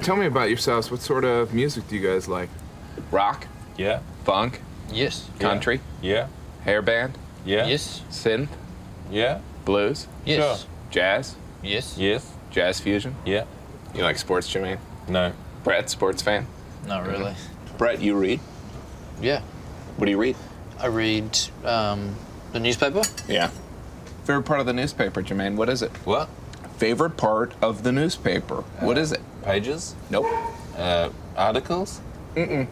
Tell me about yourselves. What sort of music do you guys like? Rock? Yeah. Funk? Yes. Country? Yeah. Hair band? Yeah. Yes. Synth? Yeah. Blues? Yes. Sure. Jazz? Yes. Yes. Jazz fusion? Yeah. You like sports, Jermaine? No. Brett, sports fan? Not really. Brett, you read? Yeah. What do you read? I read the newspaper. Yeah. Favorite part of the newspaper, Jermaine, what is it? What? Favorite part of the newspaper. What is it? Pages? Nope. Articles? Mm-mm.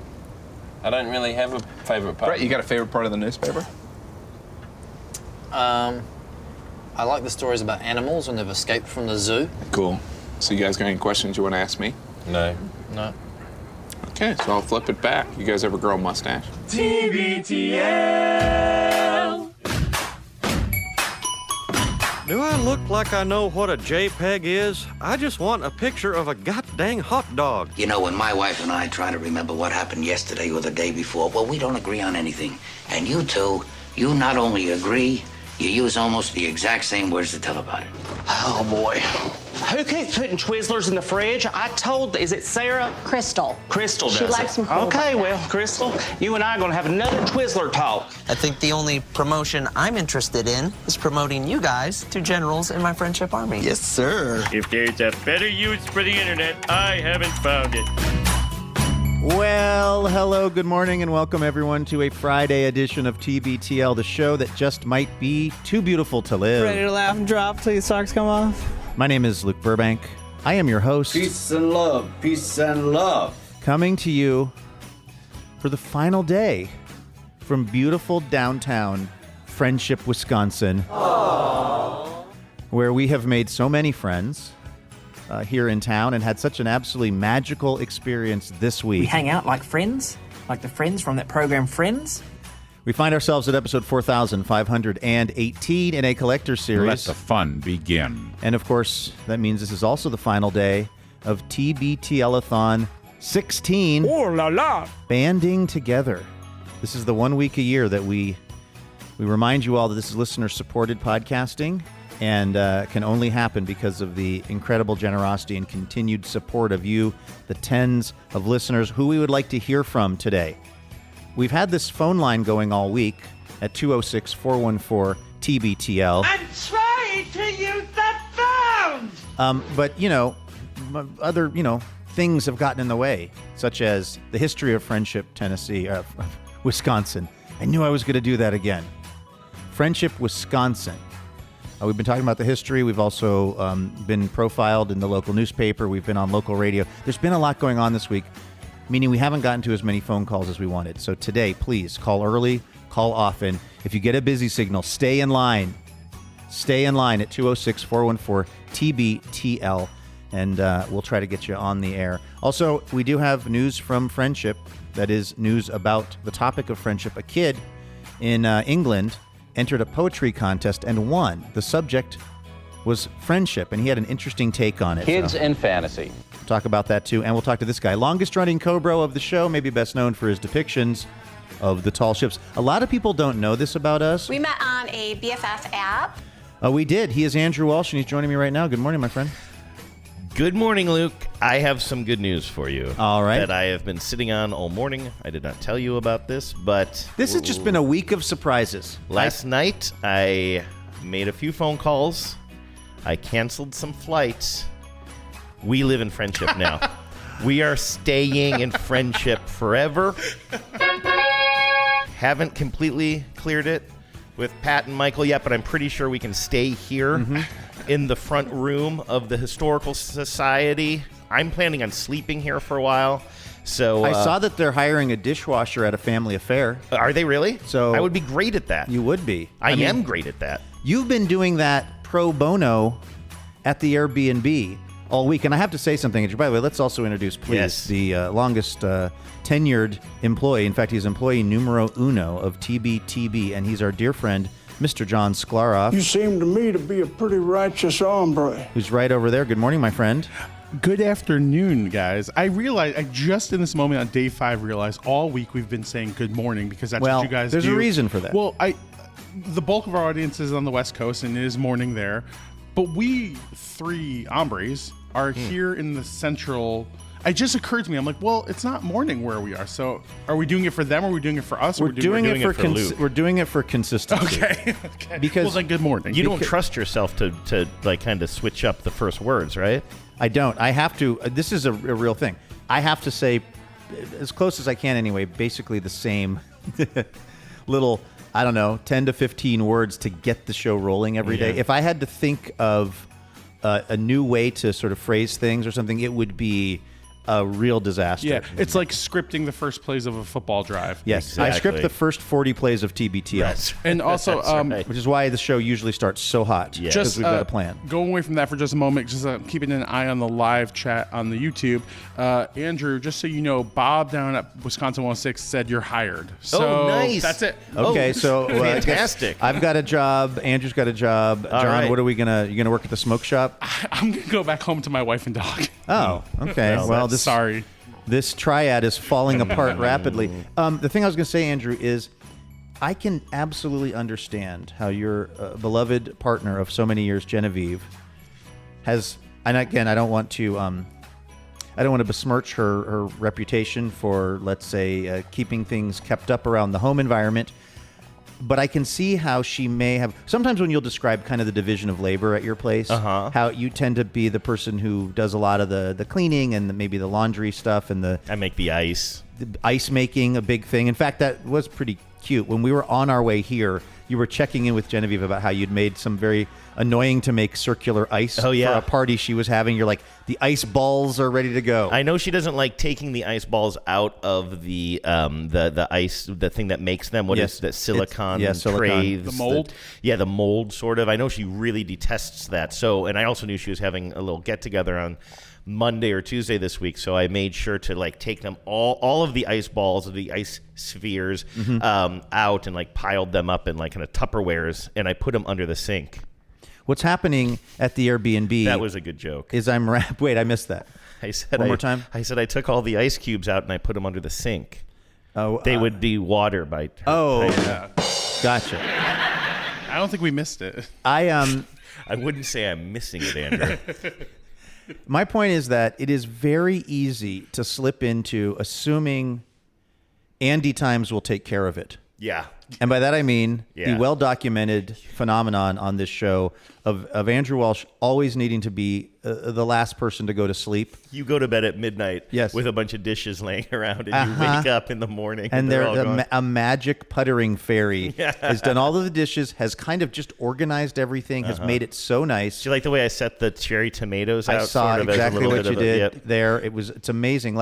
I don't really have a favorite part. Brett, you got a favorite part of the newspaper? I like the stories about animals when they've escaped from the zoo. Cool. So you guys got any questions you want to ask me? No. No. Okay, so I'll flip it back. You guys ever grow a mustache? TBTL. Do I look like I know what a JPEG is? I just want a picture of a goddamn hot dog. You know, when my wife and I try to remember what happened yesterday or the day before, well, we don't agree on anything. And you two, you not only agree, you use almost the exact same words to tell about it. Oh boy. Who keeps putting Twizzlers in the fridge? Is it Sarah? Crystal. Crystal does She it. likes them cold Okay, like well, Crystal, you and I are going to have another Twizzler talk. I think the only promotion I'm interested in is promoting you guys to generals in my friendship army. Yes, sir. If there's a better use for the internet, I haven't found it. Well, hello, good morning, and welcome everyone to a Friday edition of TBTL, the show that just might be too beautiful to live. Ready to laugh and drop till your socks come off? My name is Luke Burbank. I am your host. Peace and love. Peace and love. Coming to you for the final day from beautiful downtown Friendship, Wisconsin. Aww. Where we have made so many friends here in town and had such an absolutely magical experience this week. We hang out like friends, like the friends from that program Friends. We find ourselves at episode 4518 in a collector series. Let the fun begin. And of course, that means this is also the final day of TBTL-a-Thon 16. Oh la la! Banding together. This is the 1 week a year that we remind you all that this is listener-supported podcasting and can only happen because of the incredible generosity and continued support of you, the tens of listeners who we would like to hear from today. We've had this phone line going all week at 206-414-TBTL. I'm trying to use the phone! But, other, things have gotten in the way, such as the history of Friendship, Wisconsin. I knew I was going to do that again. Friendship, Wisconsin. We've been talking about the history. We've also been profiled in the local newspaper. We've been on local radio. There's been a lot going on this week, meaning we haven't gotten to as many phone calls as we wanted. So today, please call early, call often. If you get a busy signal, stay in line. Stay in line at 206-414-TBTL, and we'll try to get you on the air. Also, we do have news from Friendship. That is news about the topic of friendship. A kid in England entered a poetry contest and won. The subject was friendship, and he had an interesting take on it. Kids and fantasy. We'll talk about that, too, and we'll talk to this guy. Longest-running co-bro of the show, maybe best known for his depictions of the tall ships. A lot of people don't know this about us. We met on a BFF app. We did. He is Andrew Walsh, and he's joining me right now. Good morning, my friend. Good morning, Luke. I have some good news for you. All right. That I have been sitting on all morning. I did not tell you about this, but... This has just been a week of surprises. Last night, I made a few phone calls. I canceled some flights. We live in Friendship now. We are staying in Friendship forever. Haven't completely cleared it with Pat and Michael yet, but I'm pretty sure we can stay here in the front room of the Historical Society. I'm planning on sleeping here for a while. So I saw that they're hiring a dishwasher at a family affair. Are they really? So I would be great at that. You would be. I am great at that. You've been doing that pro bono at the Airbnb all week. And I have to say something. By the way, let's also introduce, please, the longest tenured employee. In fact, he's employee numero uno of TBTB, and he's our dear friend, Mr. John Sklaroff. You seem to me to be a pretty righteous hombre. Who's right over there. Good morning, my friend. Good afternoon, guys. I just in this moment on day 5 realized all week we've been saying good morning because that's what you guys do. There's a reason for that. Well, the bulk of our audience is on the West Coast and it is morning there. But we three hombres are here in the central it just occurred to me. I'm like, well, it's not morning where we are. So are we doing it for them? Or are we doing it for us? We're doing it for Luke. We're doing it for consistency. Okay. Because well, then good morning. You don't trust yourself to like kind of switch up the first words, right? I don't. I have to. This is a real thing. I have to say, as close as I can anyway, basically the same little, I don't know, 10 to 15 words to get the show rolling every day. If I had to think of a new way to sort of phrase things or something, it would be a real disaster. Yeah, it's like scripting the first plays of a football drive. Yes, Exactly. I script the first 40 plays of TBTL. And also, which is why the show usually starts so hot. Yes. Because we've got a plan. Going away from that for just a moment, just keeping an eye on the live chat on the YouTube. Andrew, just so you know, Bob down at Wisconsin 106 said you're hired. So nice. That's it. Okay, so fantastic. I've got a job. Andrew's got a job. John, right. what are we you gonna work at the smoke shop? I'm gonna go back home to my wife and dog. Oh, okay. Well, sorry. This triad is falling apart rapidly. The thing I was going to say, Andrew, is I can absolutely understand how your beloved partner of so many years, Genevieve, has. And again, I don't want to besmirch her reputation for, let's say, keeping things kept up around the home environment. But I can see how she may have. Sometimes when you'll describe kind of the division of labor at your place, how you tend to be the person who does a lot of the cleaning and maybe the laundry stuff and I make the ice. The ice making, a big thing. In fact, that was pretty cute. When we were on our way here, you were checking in with Genevieve about how you'd made some very annoying to make circular ice for a party she was having. You're like, the ice balls are ready to go. I know she doesn't like taking the ice balls out of the ice, the thing that makes them. What is that silicone trays? The mold? The mold, sort of. I know she really detests that. So, and I also knew she was having a little get together on Monday or Tuesday this week, so I made sure to like take them all of the ice balls, the ice spheres out and like piled them up in like kind of Tupperwares, and I put them under the sink. What's happening at the Airbnb? That was a good joke. Is wait, I missed that. I said one more time. I said I took all the ice cubes out and I put them under the sink. Oh, they would be water by. Gotcha. I don't think we missed it. I wouldn't say I'm missing it, Andrew. My point is that it is very easy to slip into assuming Andy Times will take care of it. Yeah. And by that I mean the well-documented phenomenon on this show of Andrew Walsh always needing to be the last person to go to sleep. You go to bed at midnight with a bunch of dishes laying around, and you wake up in the morning. And they're all gone. a magic puttering fairy has done all of the dishes, has kind of just organized everything, has made it so nice. Do you like the way I set the cherry tomatoes out? I saw sort of exactly what you did there. Yep. It's amazing.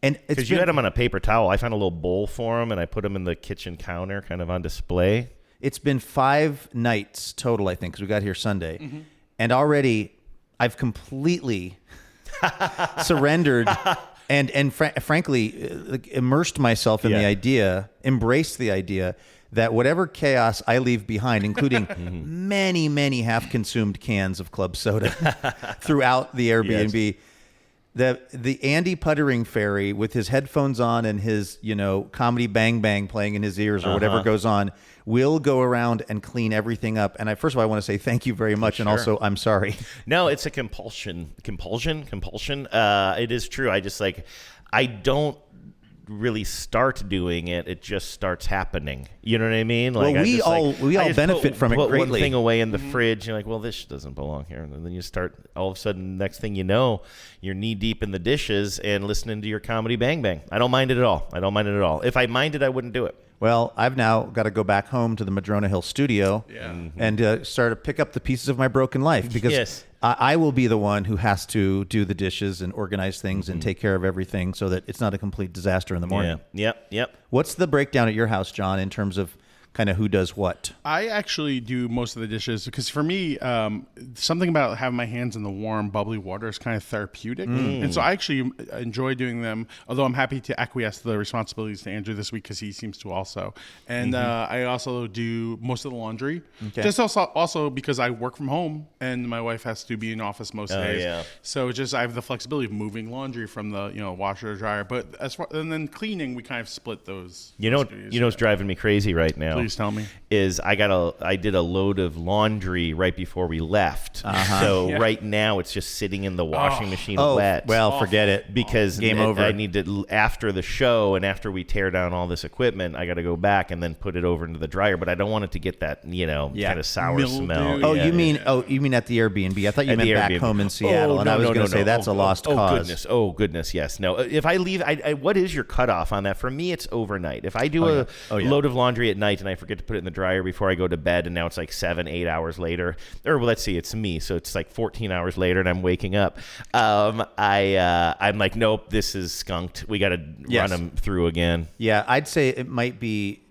And because you had them on a paper towel. I found a little bowl for them, and I put them in the kitchen counter kind of on display. It's been 5 nights total, I think, because we got here Sunday. And already I've completely surrendered and frankly immersed myself in the idea, embraced the idea that whatever chaos I leave behind, including many, many half-consumed cans of club soda throughout the Airbnb, the Andy Puttering Fairy with his headphones on and his, comedy Bang Bang playing in his ears or whatever goes on will go around and clean everything up. And first of all, I want to say thank you very much. And also, I'm sorry. No, it's a compulsion. It is true. I don't really start doing it. It just starts happening. You know what I mean? Well, we all benefit from it greatly. Put one thing away in the fridge. You're like, well, this doesn't belong here. And then you start, all of a sudden, next thing you know, you're knee deep in the dishes and listening to your comedy Bang Bang. I don't mind it at all. If I minded, I wouldn't do it. Well, I've now got to go back home to the Madrona Hill studio and start to pick up the pieces of my broken life because I will be the one who has to do the dishes and organize things and take care of everything so that it's not a complete disaster in the morning. Yep. What's the breakdown at your house, John, in terms of kind of who does what? I actually do most of the dishes because for me, something about having my hands in the warm, bubbly water is kind of therapeutic. And so I actually enjoy doing them, although I'm happy to acquiesce the responsibilities to Andrew this week because he seems to also. And I also do most of the laundry. Okay. Just also because I work from home and my wife has to be in office most days. Yeah. So I have the flexibility of moving laundry from the washer or dryer. But and then cleaning, we kind of split those. You know what's driving me crazy right now? Please tell me. Is I did a load of laundry right before we left. So right now it's just sitting in the washing machine wet. Well, forget it. Because game over. I need to, after the show and after we tear down all this equipment, I got to go back and then put it over into the dryer. But I don't want it to get that, kind of sour Mildew. smell. Oh, you mean at the Airbnb? I thought you meant back home in Seattle, and I was going to say that's a lost cause. Oh goodness, yes. No, if I leave, what is your cutoff on that? For me, it's overnight. If I do a load of laundry at night and I forget to put it in the dryer before I go to bed, and now it's like 7-8 hours later, or let's see, it's me, so it's like 14 hours later, and I'm waking up. I'm like, nope, this is skunked. We got to run them through again. Yeah, I'd say it might be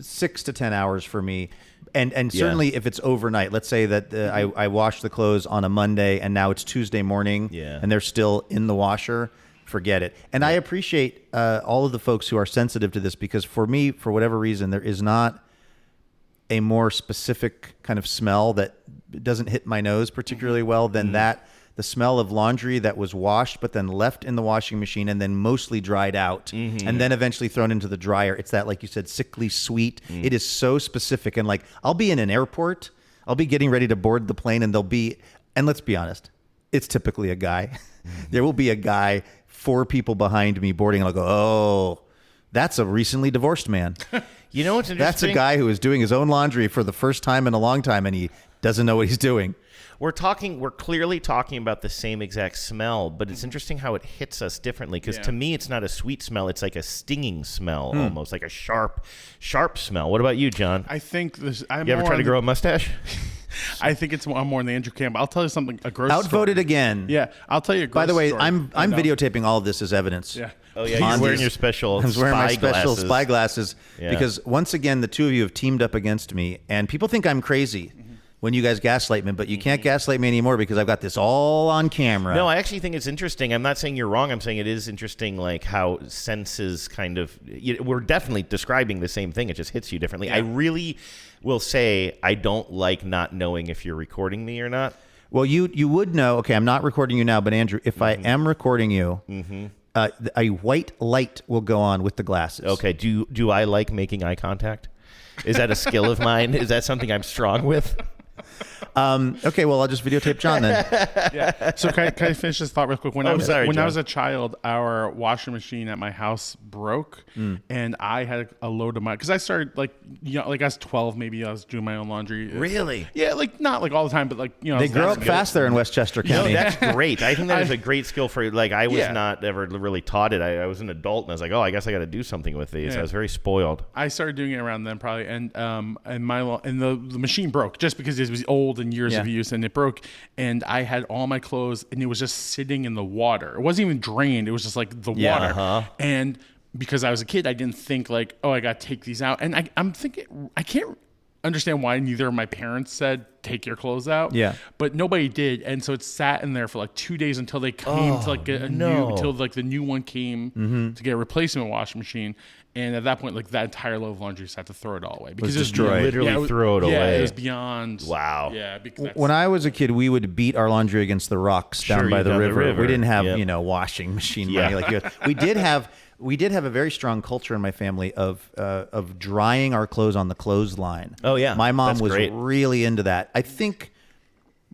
6 to 10 hours for me. And certainly if it's overnight, let's say that I washed the clothes on a Monday and now it's Tuesday morning and they're still in the washer, forget it. And I appreciate all of the folks who are sensitive to this, because for me, for whatever reason, there is not a more specific kind of smell that doesn't hit my nose particularly well than that. The smell of laundry that was washed but then left in the washing machine and then mostly dried out and then eventually thrown into the dryer. It's that, like you said, sickly sweet. It is so specific. And like, I'll be in an airport, I'll be getting ready to board the plane, and and let's be honest, it's typically a guy. There will be a guy 4 people behind me boarding, and I'll go, oh, that's a recently divorced man. You know what's interesting? That's a guy who is doing his own laundry for the first time in a long time, and he doesn't know what he's doing. We're clearly talking about the same exact smell, but it's interesting how it hits us differently, because to me, it's not a sweet smell. It's like a stinging smell, almost like a sharp smell. What about you, John? I think this. You ever try to grow a mustache? I think I'm more in the Andrew camp. I'll tell you something. A gross Outvoted story. again. Yeah, I'll tell you a gross By the way, story. I'm videotaping all of this as evidence. Yeah. Oh yeah, you're wearing your special. I was wearing my special glasses. spy glasses because once again the two of you have teamed up against me, and people think I'm crazy when you guys gaslight me, but you can't gaslight me anymore because I've got this all on camera. No, I actually think it's interesting. I'm not saying you're wrong. I'm saying it is interesting, like how senses kind of. We're definitely describing the same thing. It just hits you differently. I really will say I don't like not knowing if you're recording me or not. Well, you would know. Okay, I'm not recording you now, but Andrew, if I am recording you. A white light will go on with the glasses. Okay. Do I like making eye contact? Is that a skill of mine? Is that something I'm strong with? Okay, well, I'll just videotape John then. So can I finish this thought real quick? When I John. was a child, our washing machine at my house broke, and I had a load of my, because I started like I was 12, maybe I was doing my own laundry. Really? Yeah, like not like all the time, but like they grow up fast there in Westchester County. That's great. I think that is a great skill for like I was not ever really taught it. I was an adult and I was like, oh, I guess I got to do something with these. I was very spoiled. I started doing it around then probably, and the machine broke just because it was old and years of use, and it broke, and I had all my clothes and it was just sitting in the water. It wasn't even drained. It was just like the water. And because I was a kid, I didn't think like, oh, I got to take these out. And I'm thinking, I can't understand why neither of my parents said take your clothes out. Yeah. But nobody did. And so it sat in there for like 2 days until they came to like get until like the new one came to get a replacement washing machine. And at that point, like that entire load of laundry, just had to throw it all away because it was destroyed. Literally throw it away. Yeah, it was beyond. Wow. Yeah. Because when I was a kid, we would beat our laundry against the rocks down by the river. We didn't have washing machine money like you. We did have a very strong culture in my family of drying our clothes on the clothesline. Oh yeah, my mom was great. really into that. I think,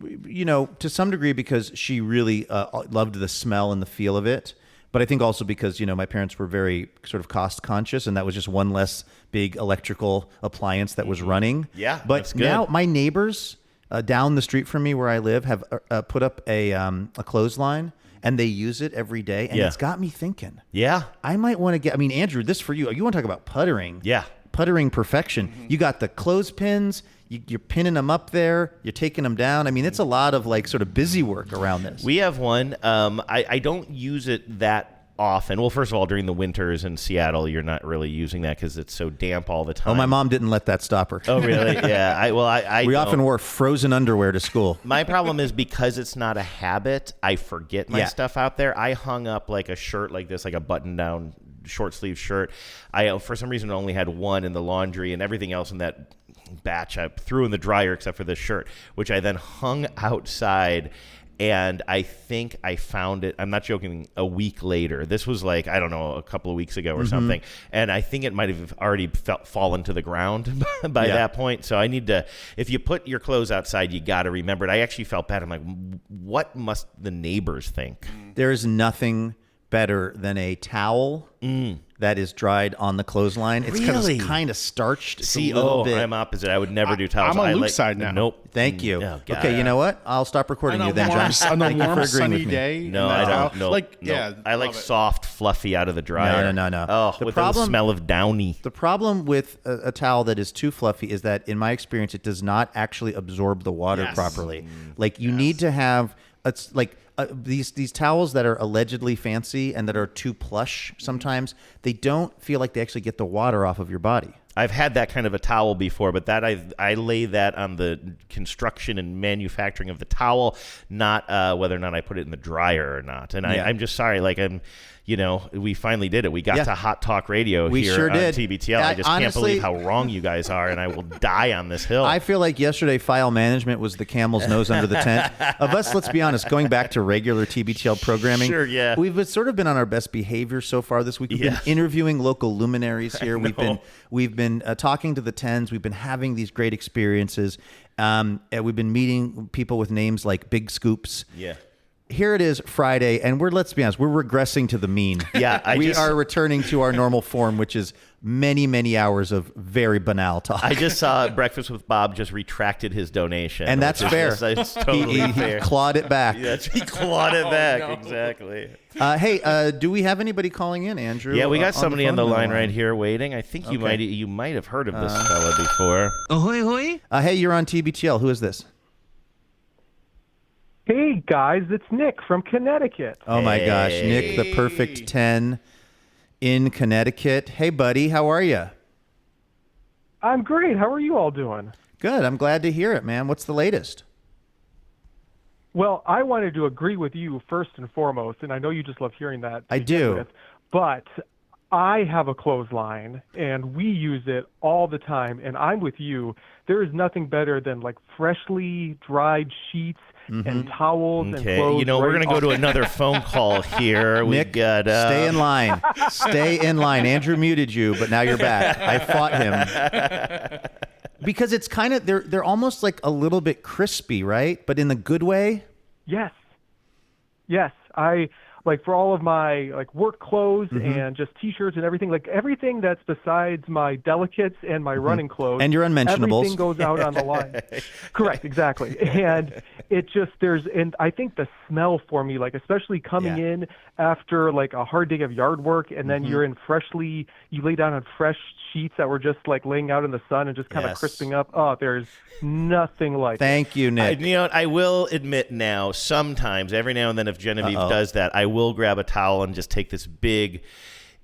to some degree because she really loved the smell and the feel of it. But I think also because, my parents were very sort of cost conscious, and that was just one less big electrical appliance that was running. Yeah, but that's good. now my neighbors down the street from me where I live have put up a clothesline, and they use it every day. And it's got me thinking. Yeah. I might want to get, Andrew, this for you. You want to talk about puttering. Yeah. Puttering perfection. You got the clothespins. You're pinning them up there. You're taking them down. It's a lot of like sort of busy work around this. We have one. I don't use it that often. Well, first of all, during the winters in Seattle, you're not really using that because it's so damp all the time. Oh, my mom didn't let that stop her. Oh, really? Yeah. We often wore frozen underwear to school. My problem is because it's not a habit, I forget my stuff out there. I hung up like a shirt like this, like a button-down short sleeve shirt. I, for some reason, only had one in the laundry, and everything else in that batch I threw in the dryer except for this shirt, which I then hung outside. And I think I found it, I'm not joking, a week later. This was like, I don't know, a couple of weeks ago or something. And I think it might have already fallen to the ground by that point. So I need to, if you put your clothes outside, you got to remember it. I actually felt bad. I'm like, what must the neighbors think? There's nothing better than a towel that is dried on the clothesline. It's kind of starched. It's See, a little bit. I'm opposite. I would never do towels. I'm on Luke's side now. Nope. Thank you. No, okay, you know what? I'll stop recording you then, John. On a Thank you for warm, agreeing sunny with me. day. No, I don't. No, Yeah, I like soft, fluffy out of the dryer. No. Oh, with the smell of Downy. The problem with a towel that is too fluffy is that, in my experience, it does not actually absorb the water properly. Like, you need to have, it's like, these towels that are allegedly fancy and that are too plush sometimes, they don't feel like they actually get the water off of your body. I've had that kind of a towel before, but that I lay that on the construction and manufacturing of the towel, not whether or not I put it in the dryer or not. And I'm just sorry, like we finally did it. We got to Hot Talk Radio here on TBTL. I just can't believe how wrong you guys are, and I will die on this hill. I feel like yesterday file management was the camel's nose under the tent. Of us, let's be honest, going back to regular TBTL programming, Sure, yeah. We've sort of been on our best behavior so far this week. We've been interviewing local luminaries here. We've been talking to the Tens. We've been having these great experiences. And we've been meeting people with names like Big Scoops. Yeah. Here it is, Friday, and let's be honest, we're regressing to the mean. Yeah, we are returning to our normal form, which is many, many hours of very banal talk. I just saw Breakfast with Bob just retracted his donation. And that's fair. It's totally fair. He clawed it back. He clawed it back, exactly. Hey, do we have anybody calling in, Andrew? Yeah, we got somebody on the line right here waiting. I think you might have heard of this fella before. Ahoy, hoy. Hey, you're on TBTL. Who is this? Hey, guys, it's Nick from Connecticut. Oh, my gosh. Nick, the perfect 10 in Connecticut. Hey, buddy, how are you? I'm great. How are you all doing? Good. I'm glad to hear it, man. What's the latest? Well, I wanted to agree with you first and foremost, and I know you just love hearing that. I do. But I have a clothesline, and we use it all the time, and I'm with you. There is nothing better than, like, freshly dried sheets and towels and clothes. We're going to go to another phone call here. Nick, stay in line. Stay in line. Andrew muted you, but now you're back. I fought him. Because it's kind of, they're almost like a little bit crispy, right? But in the good way? Yes. I, like, for all of my, like, work clothes and just T-shirts and everything, like, everything that's besides my delicates and my running clothes. And your unmentionables. Everything goes out on the line. Correct, exactly. And it just, and I think the smell for me, like, especially coming in after, like, a hard day of yard work, and then you lay down on fresh sheets that were just, like, laying out in the sun and just kind of crisping up. Oh, there's nothing like it. Thank you, Nick. I will admit now, sometimes, every now and then, if Genevieve does that, I will grab a towel and just take this big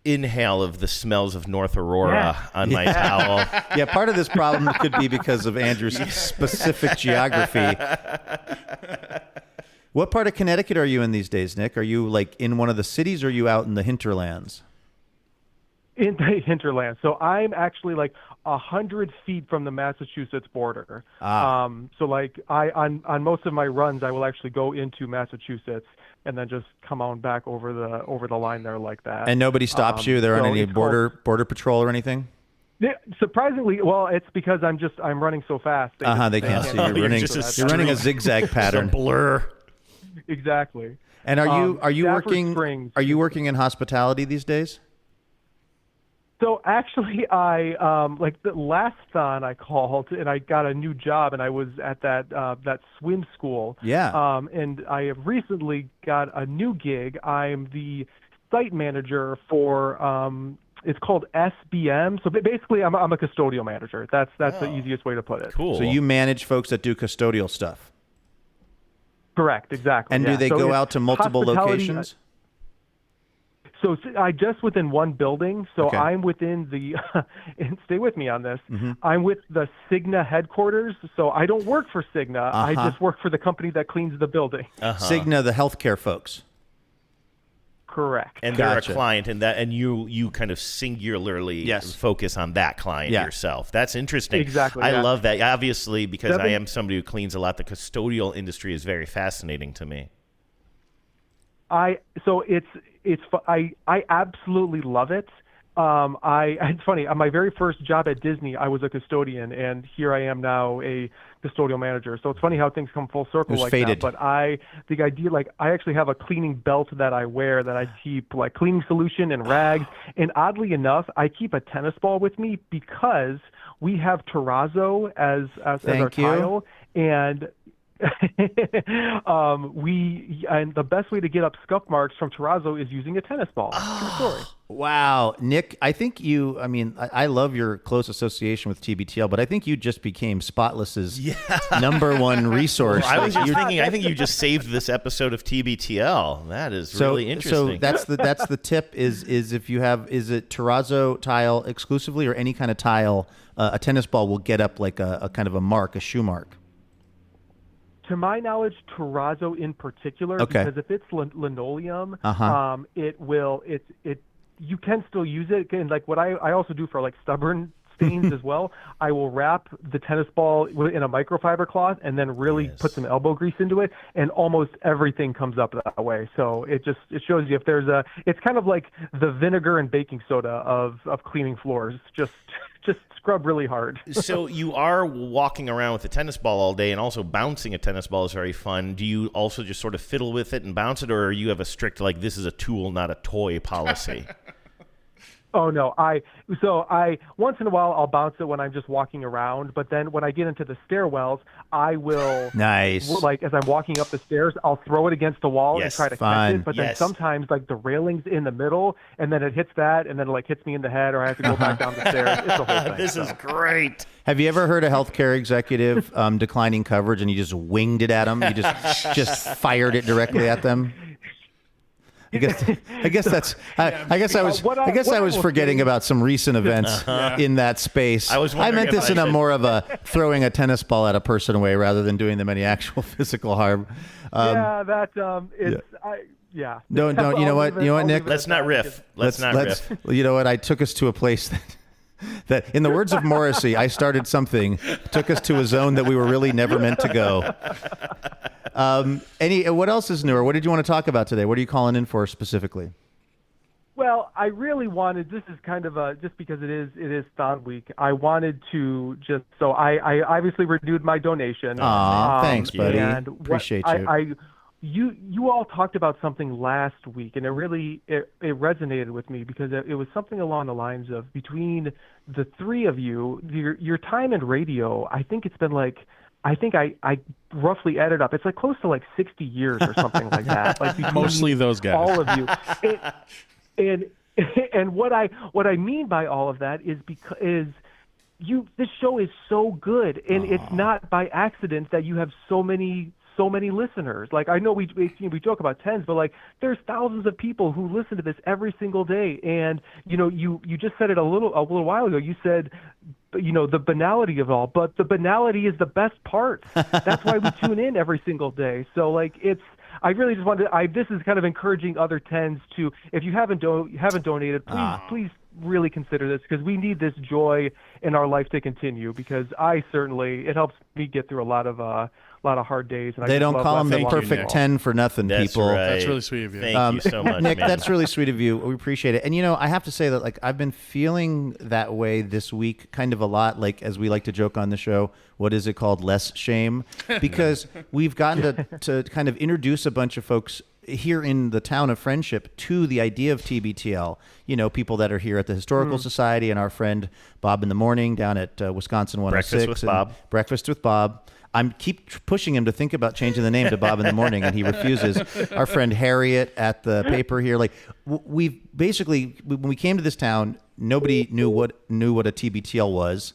inhale of the smells of North Aurora on my towel. Yeah, part of this problem could be because of Andrew's specific geography. What part of Connecticut are you in these days, Nick? Are you, like, in one of the cities, or are you out in the hinterlands? In the hinterland. So I'm actually like 100 feet from the Massachusetts border. So like on most of my runs, I will actually go into Massachusetts and then just come on back over the line there like that. And nobody stops you? There aren't any border patrol or anything? Yeah, surprisingly, well, it's because I'm running so fast. They can't see you. You're running a zigzag pattern. It's a blur. Exactly. And are you working in hospitality these days? So actually, I like the last Thon I called, and I got a new job, and I was at that swim school. Yeah. And I have recently got a new gig. I'm the site manager for it's called SBM. So basically, I'm a custodial manager. That's the easiest way to put it. Cool. So you manage folks that do custodial stuff. Correct. Exactly. And do they go out to multiple locations? So I just within one building. So I'm within the, and stay with me on this. I'm with the Cigna headquarters. So I don't work for Cigna. I just work for the company that cleans the building. Cigna, the healthcare folks. Correct. And they're Gotcha. a client, and you kind of singularly focus on that client yourself. That's interesting. Exactly. I yeah. love that. Obviously, because Devin? I am somebody who cleans a lot, the custodial industry is very fascinating to me. I absolutely love it. It's funny. On my very first job at Disney, I was a custodian, and here I am now a custodial manager. So it's funny how things come full circle like fated. that. But the idea, like, I actually have a cleaning belt that I wear that I keep like cleaning solution and rags. And oddly enough, I keep a tennis ball with me because we have terrazzo as our Thank you. tile, and and the best way to get up scuff marks from terrazzo is using a tennis ball. True story. Wow, Nick, I think I love your close association with TBTL, but I think you just became Spotless's number one resource. Well, I was just thinking, I think you just saved this episode of TBTL. That is really interesting. So that's the tip is if you have, is it terrazzo tile exclusively or any kind of tile, a tennis ball will get up like a kind of a mark, a shoe mark. To my knowledge, terrazzo in particular, Okay. because if it's linoleum, Uh-huh. you can still use it. And like what I also do for like stubborn stains as well, I will wrap the tennis ball in a microfiber cloth and then really put some elbow grease into it, and almost everything comes up that way. So it shows you if there's it's kind of like the vinegar and baking soda of cleaning floors. Just scrub really hard. So you are walking around with a tennis ball all day, and also bouncing a tennis ball is very fun. Do you also just sort of fiddle with it and bounce it, or you have a strict, like, this is a tool, not a toy policy? Oh no, I once in a while I'll bounce it when I'm just walking around, but then when I get into the stairwells, I will like as I'm walking up the stairs, I'll throw it against the wall and try to catch it. But then sometimes like the railing's in the middle, and then it hits that, and then it like hits me in the head, or I have to go back down the stairs. It's a whole thing. This is great. Have you ever heard a healthcare executive declining coverage and you just winged it at them? You just fired it directly at them? I guess I was forgetting about some recent events in that space. I meant this in a more of a throwing a tennis ball at a person way rather than doing them any actual physical harm. Don't. You know what, Nick? Let's not riff. Let's not riff. You know what? I took us to a place that, in the words of Morrissey, I started something, took us to a zone that we were really never meant to go. What else is new, or what did you want to talk about today? What are you calling in for specifically? Well, I really wanted, this is kind of just because it is Thon Week, I wanted to I obviously renewed my donation. Aw, thanks, buddy. And Appreciate you. You all talked about something last week, and it resonated with me because it was something along the lines of, between the three of you, your time in radio, I think it's been like, I roughly added up, it's like close to like 60 years or something like that. Like mostly those guys. All of you. And what I mean by all of that is this show is so good, and it's not by accident that you have so many listeners. Like, I know we joke about tens, but like there's thousands of people who listen to this every single day. And you just said it a little while ago. You said, the banality of all, but the banality is the best part. That's why we tune in every single day. So like I really just wanted this is kind of encouraging other tens to, if you haven't donated, please really consider this, because we need this joy in our life to continue, because it helps me get through a lot of hard days. And They don't call them the perfect 10 for nothing, That's people. Right. That's really sweet of you. Thank you so much, Nick, man. that's really sweet of you. We appreciate it. And, I have to say that, like, I've been feeling that way this week kind of a lot, like, as we like to joke on the show, what is it called? Less shame. Because we've gotten to kind of introduce a bunch of folks here in the town of Friendship to the idea of TBTL. People that are here at the Historical Society, and our friend Bob in the Morning down at Wisconsin 106. Breakfast with Bob. Breakfast with Bob. I keep pushing him to think about changing the name to Bob in the Morning, and he refuses. Our friend Harriet at the paper here, like, we've basically, when we came to this town, nobody knew what a TBTL was,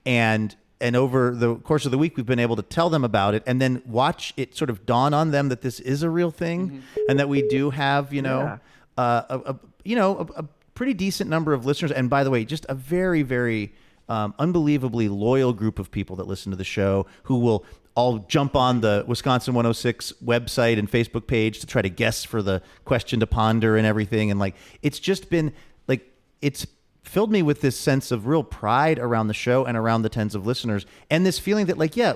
and over the course of the week, we've been able to tell them about it, and then watch it sort of dawn on them that this is a real thing, and that we do have, a pretty decent number of listeners. And by the way, just a very, very unbelievably loyal group of people that listen to the show, who will all jump on the Wisconsin 106 website and Facebook page to try to guess for the question to ponder and everything. And like, it's just been like, it's filled me with this sense of real pride around the show and around the tens of listeners. And this feeling that like, yeah,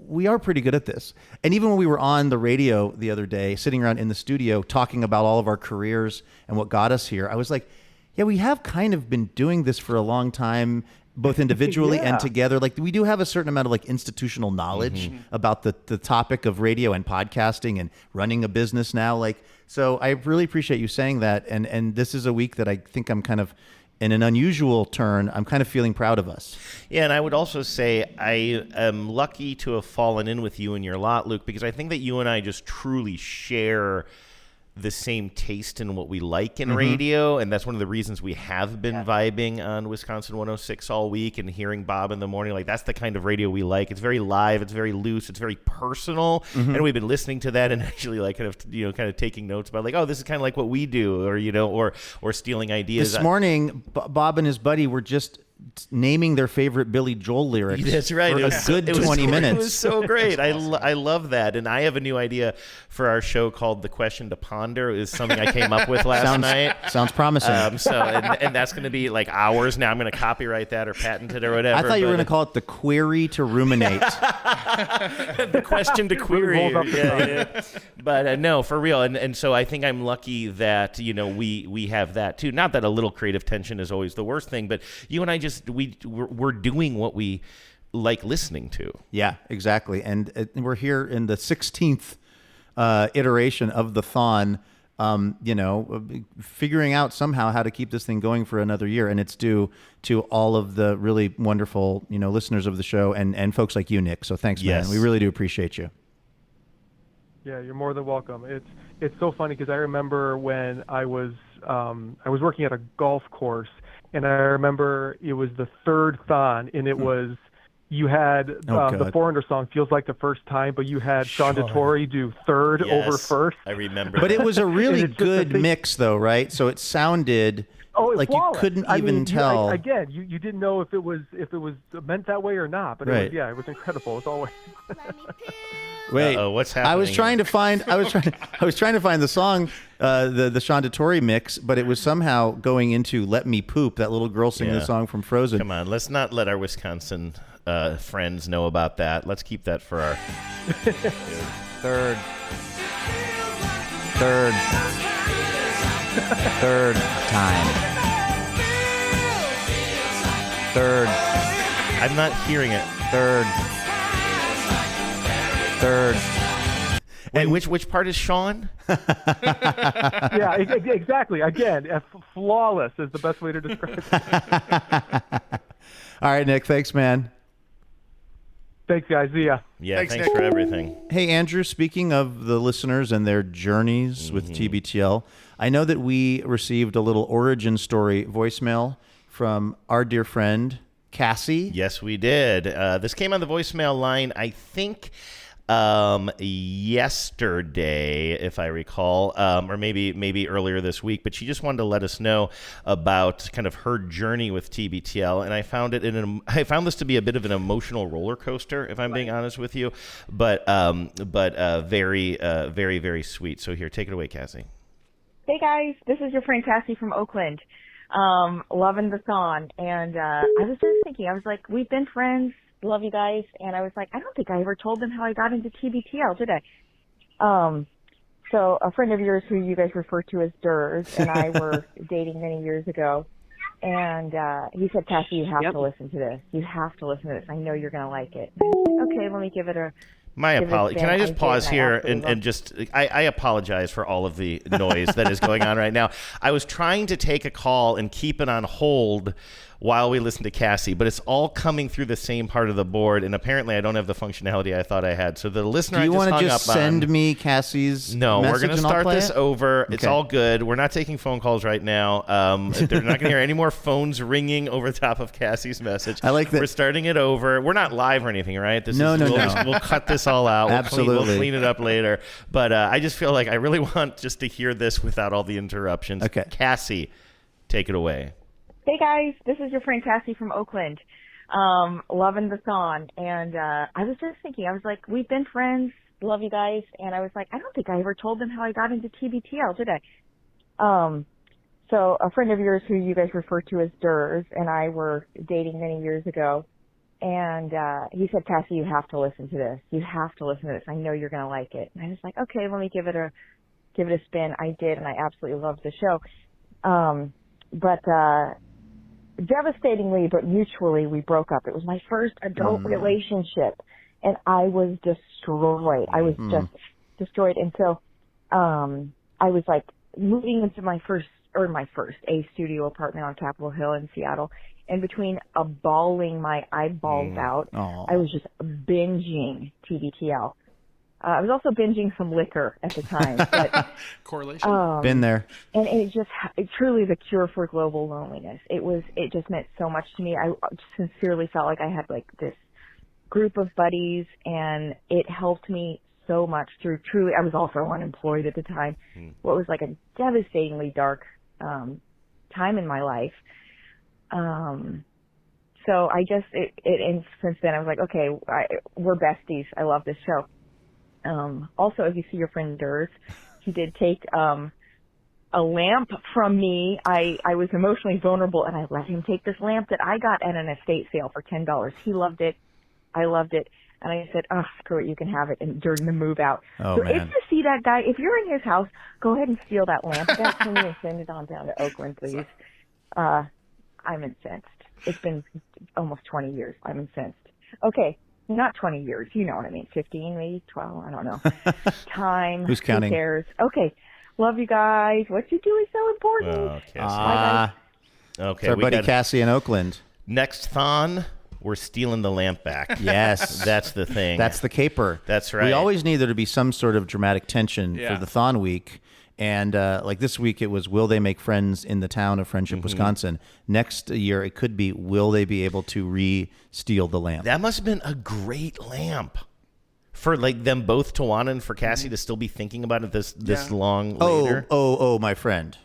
we are pretty good at this. And even when we were on the radio the other day, sitting around in the studio, talking about all of our careers and what got us here, I was like, yeah, we have kind of been doing this for a long time, both individually and together. Like we do have a certain amount of like institutional knowledge about the topic of radio and podcasting and running a business now. Like, so I really appreciate you saying that. And this is a week that I think I'm kind of, in an unusual turn, I'm kind of feeling proud of us. Yeah, and I would also say I am lucky to have fallen in with you in your lot, Luke, because I think that you and I just truly share the same taste in what we like in radio, and that's one of the reasons we have been vibing on Wisconsin 106 all week and hearing Bob in the morning. Like, that's the kind of radio we like. It's very live, it's very loose, it's very personal, and we've been listening to that and actually like kind of taking notes about like, oh, this is kind of like what we do, or or stealing ideas. This morning, Bob and his buddy were just naming their favorite Billy Joel lyrics. That's right. For a good 20 minutes. It was so great. I love that. And I have a new idea for our show called The Question to Ponder. It was something I came up with last night. Sounds promising. And that's going to be like hours. Now I'm going to copyright that or patent it or whatever. I thought you were going to call it The Query to Ruminate. The Question to Query. Yeah. But no, for real. And so I think I'm lucky that, we have that too. Not that a little creative tension is always the worst thing, but you and I just, we're doing what we like listening to. Yeah, exactly. And we're here in the 16th iteration of the Thon, figuring out somehow how to keep this thing going for another year. And it's due to all of the really wonderful, listeners of the show and folks like you, Nick. So thanks, man. We really do appreciate you. Yeah, you're more than welcome. It's so funny because I remember when I was working at a golf course, and I remember it was the third Thon, and it was, you had the 400 song, Feels Like the First Time, but you had Sean DeTore do third over first. I remember But it was a really good mix, though, right? So it sounded like flawless. You couldn't even tell. You didn't know if it was meant that way or not, but right. it was incredible as always. Wait, what's happening? I was trying to find the song, the Sean DeTore mix, but it was somehow going into "Let Me Poop," that little girl singing the song from Frozen. Come on, let's not let our Wisconsin friends know about that. Let's keep that for our third time. Third. I'm not hearing it. Third. And which part is Sean? Yeah, exactly. Again, flawless is the best way to describe it. All right, Nick. Thanks, man. Thanks, guys. See ya. Yeah, thanks for everything. Hey, Andrew, speaking of the listeners and their journeys with TBTL, I know that we received a little origin story voicemail from our dear friend, Cassie. Yes, we did. This came on the voicemail line, I think, yesterday, if I recall, or maybe earlier this week, but she just wanted to let us know about kind of her journey with TBTL, and I found this to be a bit of an emotional roller coaster, if I'm being honest with you, but very, very, very sweet. So here, take it away, Cassie. Hey guys, this is your friend Cassie from Oakland, loving the Thon, and I was just thinking, I was like, we've been friends. Love you guys. And I was like, I don't think I ever told them how I got into TBTL, did I? So a friend of yours who you guys refer to as Durs and I were dating many years ago. And he said, Cassie, you have to listen to this. You have to listen to this. I know you're going to like it. And I was like, okay, let me give it a... My apology. Can I just pause here and just, I apologize for all of the noise that is going on right now. I was trying to take a call and keep it on hold while we listen to Cassie, but it's all coming through the same part of the board, and apparently I don't have the functionality I thought I had. So the listener I just hung up on... Do you want to just send me Cassie's No, message we're going to start this over. Okay. It's all good. We're not taking phone calls right now. They're not going to hear any more phones ringing over the top of Cassie's message. I like that. We're starting it over. We're not live or anything, right? No. We'll cut this all out. Absolutely. We'll clean it up later. But I just feel like I really want just to hear this without all the interruptions. Okay. Cassie, take it away. Hey guys, this is your friend Cassie from Oakland, Loving the song. And I was just thinking, I was like, we've been friends. Love you guys. And I was like, I don't think I ever told them how I got into TBTL, did I? So a friend of yours who you guys refer to as Durs and I were dating many years ago. And he said, Cassie, you have to listen to this. You have to listen to this. I know you're going to like it. And I was like, okay, let me give it a spin. I did, and I absolutely loved the show. But devastatingly, but mutually, we broke up. It was my first adult relationship, and I was destroyed. I was just destroyed. And so I was like moving into my first A studio apartment on Capitol Hill in Seattle. And between bawling my eyeballs out, I was just binging TBTL. I was also binging some liquor at the time. But, correlation. Been there. And it truly the cure for global loneliness. It just meant so much to me. I sincerely felt like I had like this group of buddies, and it helped me so much through truly. I was also unemployed at the time. What was like a devastatingly dark time in my life. So I just, and since then I was like, okay, we're besties. I love this show. Also, if you see your friend Durs, he did take, a lamp from me. I was emotionally vulnerable, and I let him take this lamp that I got at an estate sale for $10. He loved it. I loved it. And I said, oh, screw it, you can have it, and during the move out. Oh, so man. if you see that guy, if you're in his house, go ahead and steal that lamp back from me and send it on down to Oakland, please. I'm incensed. It's been almost 20 years. I'm incensed. Okay, not 20 years. You know what I mean. 15, maybe 12. I don't know. Time. Who's counting? Who cares? Okay. Love you guys. What you do is so important. Okay, Bye, guys. okay. It's our buddy Cassie in Oakland. Next Thon, we're stealing the lamp back. Yes. That's the thing. That's the caper. That's right. We always need there to be some sort of dramatic tension Yeah. for the Thon week. And like this week, it was, will they make friends in the town of Friendship, Wisconsin? Next year, it could be, will they be able to re-steal the lamp? That must have been a great lamp for like them both, Tawana and for Cassie, to still be thinking about it this long later. Oh, my friend.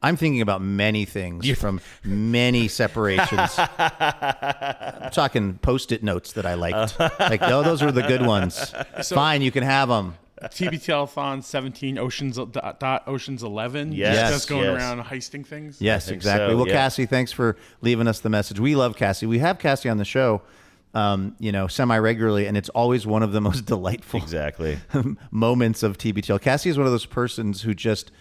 I'm thinking about many things from many separations. I'm talking Post-it notes that I liked. Like, oh, those were the good ones. Fine, you can have them. TBTL-a-Thon 17 Oceans 11. Yes, Just going yes. around heisting things. Yes, think exactly. so, Well, yeah. Cassie, thanks for leaving us the message. We love Cassie. We have Cassie on the show, semi-regularly, and it's always one of the most delightful moments of TBTL. Cassie is one of those persons who just,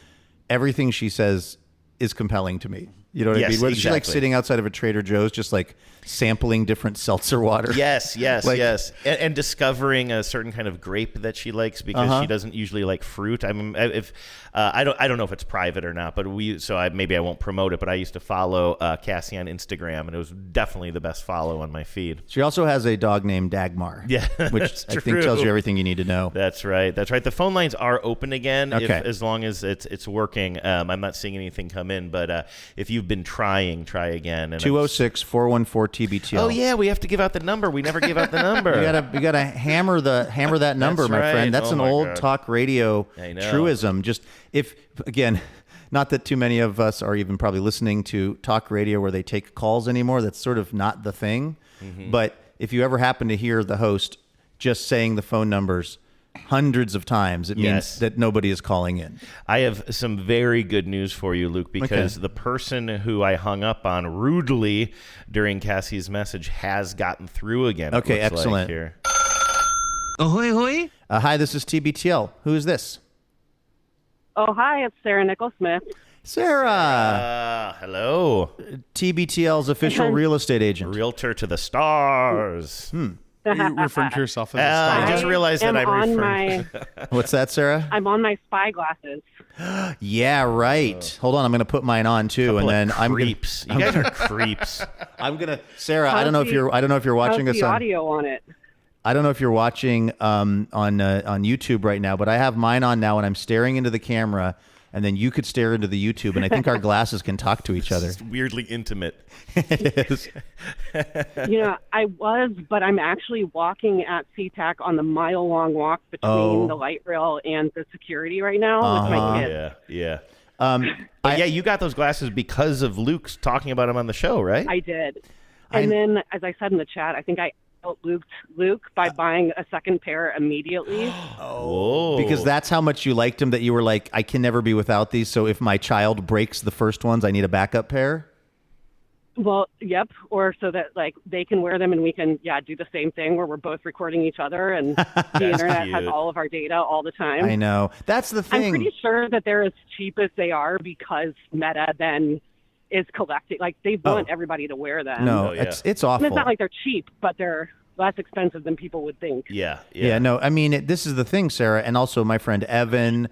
everything she says is compelling to me. You know what I mean? Whether she's like sitting outside of a Trader Joe's, just like sampling different seltzer water. Yes, Like- yes. And discovering a certain kind of grape that she likes because she doesn't usually like fruit. I mean, I don't know if it's private or not, but maybe I won't promote it. But I used to follow Cassie on Instagram, and it was definitely the best follow on my feed. She also has a dog named Dagmar. Yeah, which that's I think true. tells you everything you need to know. That's right. The phone lines are open again, Okay. as long as it's working. I'm not seeing anything come in, but if you've been trying, try again. And 206-414-TBTL. oh yeah, we have to give out the number. We never gave out the number. You gotta hammer that number, That's my right. friend. That's Oh an my old God. talk radio I know. truism. Just if again, not that too many of us are even probably listening to talk radio where they take calls anymore. That's sort of not the thing. But if you ever happen to hear the host just saying the phone numbers hundreds of times, it means that nobody is calling in. I have some very good news for you, Luke, because the person who I hung up on rudely during Cassie's message has gotten through again. Okay, it looks excellent. Like here. Ahoy, hoy. Hi, this is TBTL. Who is this? Oh, hi, it's Sarah Nichols-Smith. Sarah. Hello. TBTL's official real estate agent. Realtor to the stars. Are you referring to yourself as a I star? just realized that am I'm on referring. What's that, Sarah? I'm on my spy glasses. Yeah, right. Hold on, I'm going to put mine on too, and then I'm gonna. Creeps. You guys are creeps. I'm gonna, Sarah. I How's don't know if the- you're watching how's us the on. audio on it? I don't know if you're watching on YouTube right now, but I have mine on now, and I'm staring into the camera, and then you could stare into the YouTube, and I think our glasses can talk to each other. It's weirdly intimate. It is. I was, but I'm actually walking at SeaTac on the mile-long walk between the light rail and the security right now with my kids. Yeah. But you got those glasses because of Luke's talking about him on the show, right? I did. And then, as I said in the chat, I think I out-Luked Luke by buying a second pair immediately. Because that's how much you liked him that you were like, I can never be without these. So if my child breaks the first ones, I need a backup pair. Well, yep. Or so that like they can wear them and we can, do the same thing where we're both recording each other and the internet has all of our data all the time. I know. That's the thing. I'm pretty sure that they're as cheap as they are because Meta then is collecting. Like they want everybody to wear them. No, it's awful. And it's not like they're cheap, but they're less expensive than people would think. Yeah. No, I mean, this is the thing, Sarah. And also my friend Evan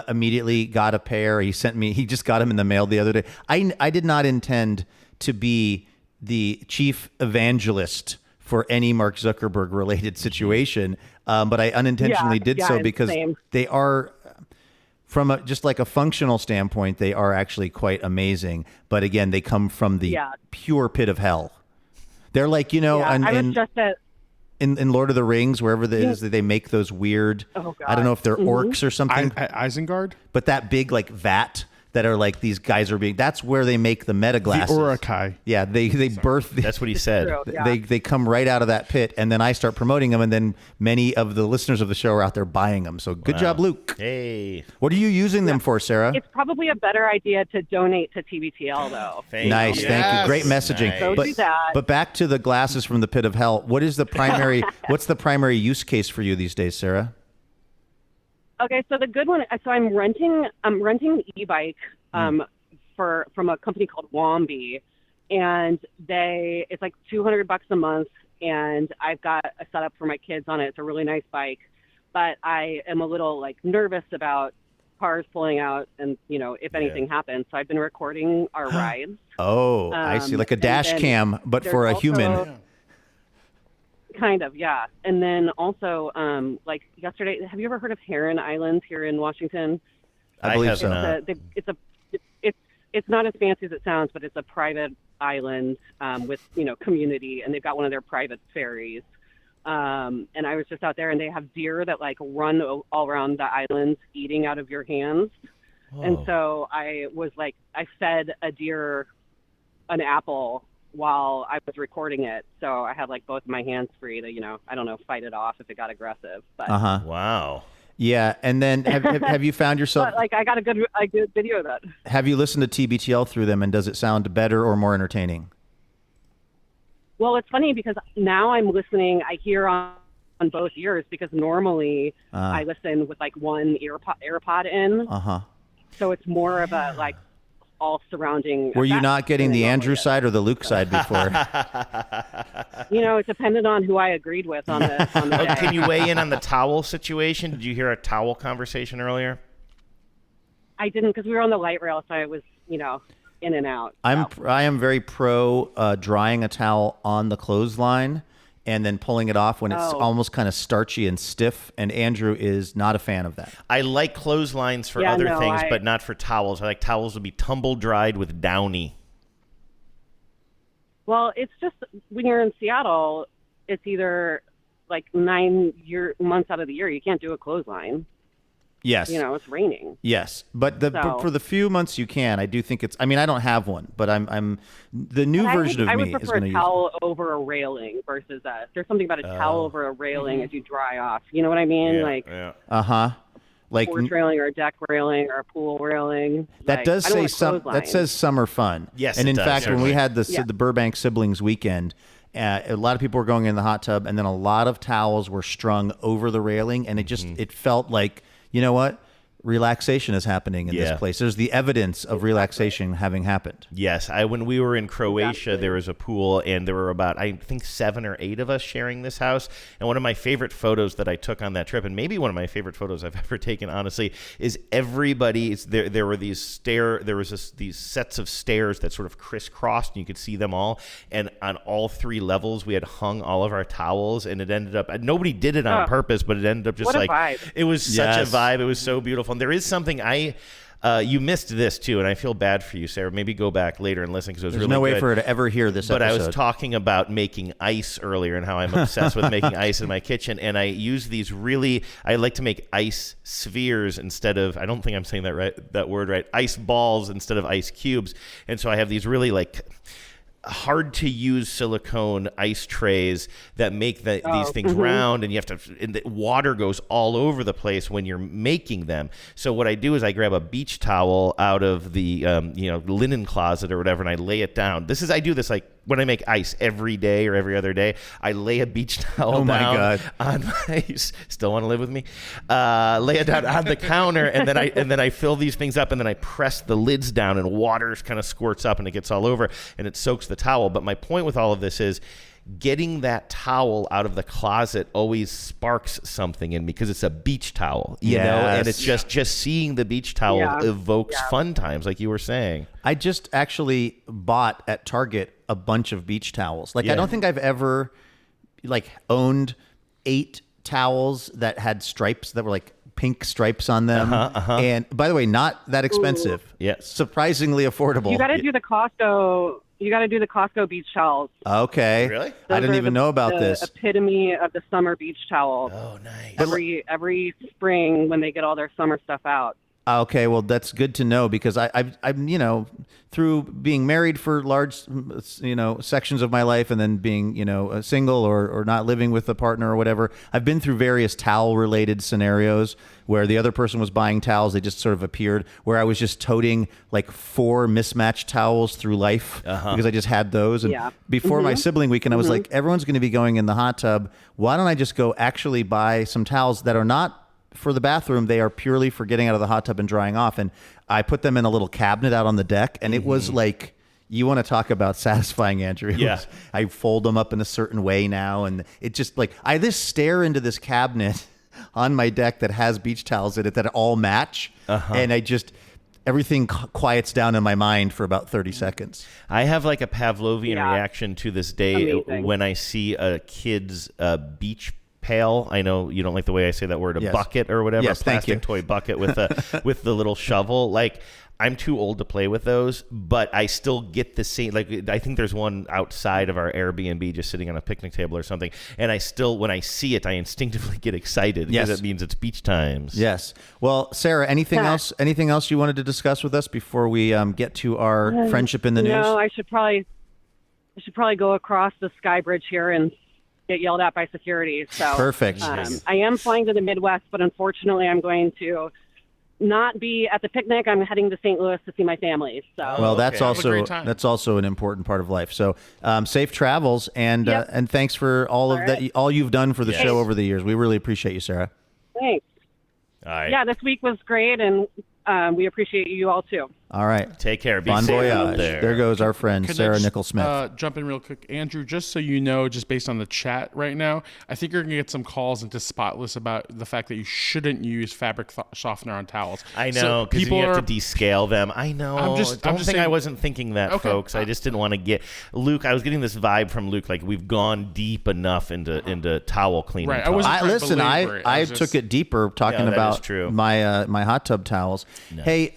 immediately got a pair. He just got them in the mail the other day. I did not intend to be the chief evangelist for any Mark Zuckerberg related situation. But I unintentionally did so because they are, from just like a functional standpoint, they are actually quite amazing. But again, they come from the pure pit of hell. They're like, I was just at in Lord of the Rings, wherever it is that they make those weird, I don't know if they're orcs or something. Isengard? But that big like vat that are like these guys are being, that's where they make the meta glasses. The Urukai. Yeah, they birth. That's what he said. They come right out of that pit, and then I start promoting them, and then many of the listeners of the show are out there buying them. So good job, Luke. Hey. What are you using them for, Sarah? It's probably a better idea to donate to TBTL, though. Nice, thank you. Great messaging. Nice. Go do that. But back to the glasses from the pit of hell. What is the primary? What's the primary use case for you these days, Sarah? Okay, so the good one. So I'm renting an e-bike from a company called Wombi, and it's like $200 a month, and I've got a setup for my kids on it. It's a really nice bike, but I am a little like nervous about cars pulling out, and if anything happens. So I've been recording our rides. Oh, I see, like a dash cam, but for a human. Kind of, yeah. And then also, like yesterday, have you ever heard of Heron Island here in Washington? I believe so. It's not as fancy as it sounds, but it's a private island with community, and they've got one of their private ferries. And I was just out there, and they have deer that like run all around the island, eating out of your hands. Whoa. And so I fed a deer an apple while I was recording it, so I had like both of my hands free to, I don't know, fight it off if it got aggressive. But Wow. Yeah, and then have you found yourself? But, like I got a good video of that. Have you listened to TBTL through them, and does it sound better or more entertaining? Well, it's funny because now I'm listening. I hear on both ears because normally I listen with like one AirPod in. So it's more of a like all surrounding. Were you not getting the Andrew side or the Luke side before? It depended on who I agreed with on the day. Can you weigh in on the towel situation? Did you hear a towel conversation earlier? I didn't, because we were on the light rail, so I was, in and out. I am very pro drying a towel on the clothesline and then pulling it off when it's almost kind of starchy and stiff. And Andrew is not a fan of that. I like clotheslines for other things, but not for towels. I like towels to be tumble dried with Downy. Well, it's just when you're in Seattle, it's either like 9 months out of the year you can't do a clothesline. Yes. It's raining. Yes, but but for the few months you can, I do think it's. I mean, I don't have one, but I'm the new version of me is going to use. I would prefer a towel over a railing versus there's something about a towel over a railing as you dry off. You know what I mean? Like porch railing or a deck railing or a pool railing. That does say that says summer fun. Yes, and in fact, certainly. when we had the Burbank siblings weekend. A lot of people were going in the hot tub, and then a lot of towels were strung over the railing, and it felt like, you know what? Relaxation is happening in this place. There's the evidence of relaxation having happened. Yes. When we were in Croatia, there was a pool, and there were about, I think, 7 or 8 of us sharing this house. And one of my favorite photos that I took on that trip, and maybe one of my favorite photos I've ever taken, honestly, is everybody. There were these these sets of stairs that sort of crisscrossed, and you could see them all. And on all 3 levels, we had hung all of our towels, and it ended up. Nobody did it on purpose, but it ended up just what a vibe. It was such a vibe. It was so beautiful. And there is something you missed this too, and I feel bad for you, Sarah. Maybe go back later and listen because it was really good. There's no way for her to ever hear this episode. But I was episode. talking about making ice earlier and how I'm obsessed with making ice in my kitchen, and I use these I like to make ice spheres instead of, I don't think I'm saying that word right, ice balls instead of ice cubes. And so I have these really like hard to use silicone ice trays that make these things round, and you have to, and the water goes all over the place when you're making them. So what I do is I grab a beach towel out of the linen closet or whatever, and I lay it down. I do this like when I make ice every day or every other day. I lay a beach towel down on my still want to live with me? Lay it down on the counter, and then I fill these things up, and then I press the lids down, and water kind of squirts up, and it gets all over, and it soaks the towel. But my point with all of this is getting that towel out of the closet always sparks something in me because it's a beach towel, you know, and it's just seeing the beach towel evokes fun times, like you were saying. I just actually bought at Target a bunch of beach towels. Like I don't think I've ever owned 8 towels that had stripes that were like pink stripes on them. And by the way, not that expensive. Ooh. Yes. Surprisingly affordable. You got to do the Costco. You got to do the Costco beach towels. Okay. Really? I didn't even know about this. Epitome of the summer beach towel. Oh, nice. Every spring when they get all their summer stuff out. Okay, well, that's good to know because I'm through being married for large, sections of my life and then being, single or not living with a partner or whatever, I've been through various towel-related scenarios where the other person was buying towels, they just sort of appeared, where I was just toting like 4 mismatched towels through life because I just had those. And before my sibling weekend, I was like, everyone's going to be going in the hot tub. Why don't I just go actually buy some towels that are not for the bathroom, they are purely for getting out of the hot tub and drying off. And I put them in a little cabinet out on the deck, and it was like, you want to talk about satisfying, Andrew. I fold them up in a certain way now, and it just like, I just stare into this cabinet on my deck that has beach towels in it that all match, and everything quiets down in my mind for about 30 seconds. I have like a Pavlovian reaction to this day when I see a kid's beach pail. I know you don't like the way I say that word, bucket or whatever, a plastic toy bucket with with the little shovel. Like, I'm too old to play with those, but I still get the same. Like, I think there's one outside of our Airbnb just sitting on a picnic table or something. And I still, when I see it, I instinctively get excited because it means it's beach times. Yes. Well, Sarah, anything else you wanted to discuss with us before we get to our friendship in the news? No, I should probably go across the sky bridge here and get yelled at by security. So perfect. I am flying to the Midwest, but unfortunately I'm going to not be at the picnic. I'm heading to St. Louis to see my family. So well, that's also an important part of life. So safe travels and thanks for all you've done for the show over the years. We really appreciate you, Sarah. Thanks. All right. Yeah, this week was great, and we appreciate you all too. All right. Take care. Be bon safe voyage. out there. There goes our friend, Sarah Nichol-Smith. Jump in real quick. Andrew, just so you know, just based on the chat right now, I think you're going to get some calls into Spotless about the fact that you shouldn't use fabric softener on towels. I know, because you have to descale them. I know. I wasn't thinking that, folks. I just didn't want to get... Luke, I was getting this vibe from Luke, like we've gone deep enough into towel cleaning. Right. I took it deeper talking about my hot tub towels. No. Hey,